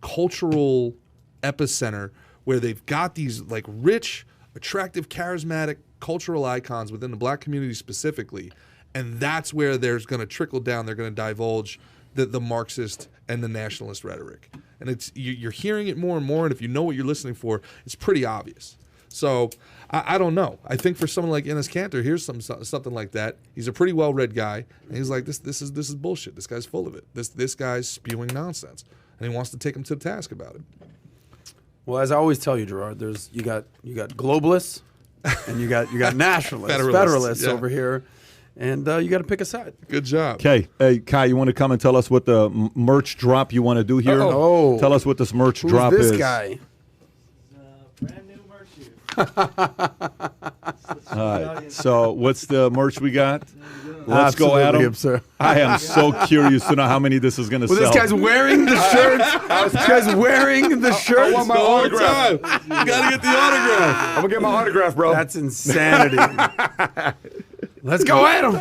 cultural epicenter where they've got these like rich, attractive, charismatic cultural icons within the black community specifically, and that's where there's going to trickle down. They're going to divulge the Marxist and the nationalist rhetoric, and you're hearing it more and more. And if you know what you're listening for, it's pretty obvious. So I don't know. I think for someone like Enes Kanter, here's something like that. He's a pretty well-read guy, and he's like, this is bullshit. This guy's full of it. This guy's spewing nonsense, and he wants to take him to task about it. Well, as I always tell you, Gerard, you got globalists and you got nationalists, federalists over here, and you got to pick a side. Good job. Okay, hey Kai, you want to come and tell us what the merch drop you want to do here? Oh, tell us what this merch who's drop this is. guy? Brand new merch here. All right. So what's the merch we got? Let's go, Adam. Absurd. I am so curious to know how many this is going to sell. This guy's wearing the shirt. This guy's wearing the shirt. I want my autograph. You gotta get the autograph. I'm gonna get my autograph, bro. That's insanity. Let's go, Adam.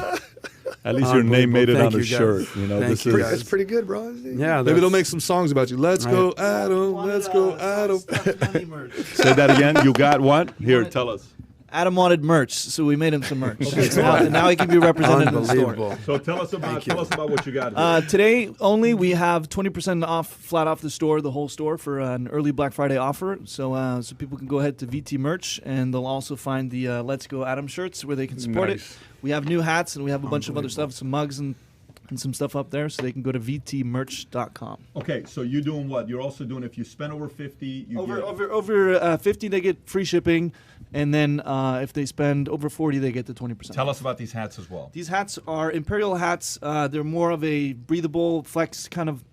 At least your name made it on the you, guys. shirt. You know, Thank this you, is. guys. That's pretty good, bro. Yeah, Maybe they'll make some songs about you. Let's go, Adam. Let's go, Adam. Say that again. You got what? Here, tell us. Adam wanted merch, so we made him some merch. So now he can be represented in the store. So tell us about what you got. Today only we have 20% off, flat off the store, the whole store for an early Black Friday offer. So people can go ahead to VT Merch, and they'll also find the Let's Go Adam shirts where they can support it. We have new hats, and we have a bunch of other stuff, some mugs and some stuff up there, so they can go to vtmerch.com. Okay, so you're doing what? You're also doing, if you spend over 50, you Over 50, they get free shipping, and then if they spend over 40, they get the 20%. Tell us about these hats as well. These hats are Imperial hats. They're more of a breathable flex kind of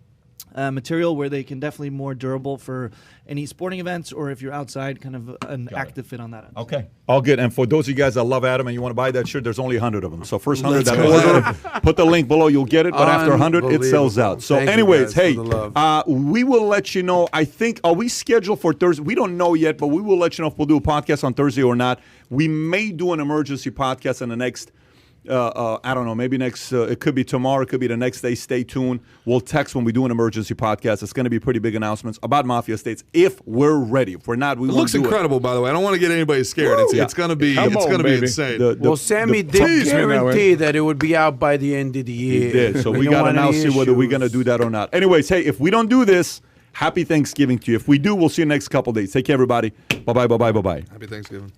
material where they can definitely more durable for any sporting events or if you're outside, kind of an active fit on that end. Okay, all good. And for those of you guys that love Adam and you want to buy that shirt, there's only 100 of them. So first 100 that order, put the link below, you'll get it. But after 100, it sells out. So anyways, hey, we will let you know. I think, are we scheduled for Thursday? We don't know yet, but we will let you know if we'll do a podcast on Thursday or not. We may do an emergency podcast in the next I don't know, maybe next, it could be tomorrow, it could be the next day. Stay tuned. We'll text when we do an emergency podcast. It's going to be pretty big announcements about Mafia States if we're ready. If we're not, we won't do it. It looks incredible, by the way. I don't want to get anybody scared. It's going to be insane. Well, Sammy did guarantee that it would be out by the end of the year. He did. So we got to now see whether we're going to do that or not. Anyways, hey, if we don't do this, happy Thanksgiving to you. If we do, we'll see you next couple days. Take care, everybody. Bye-bye, bye-bye, bye-bye. Happy Thanksgiving.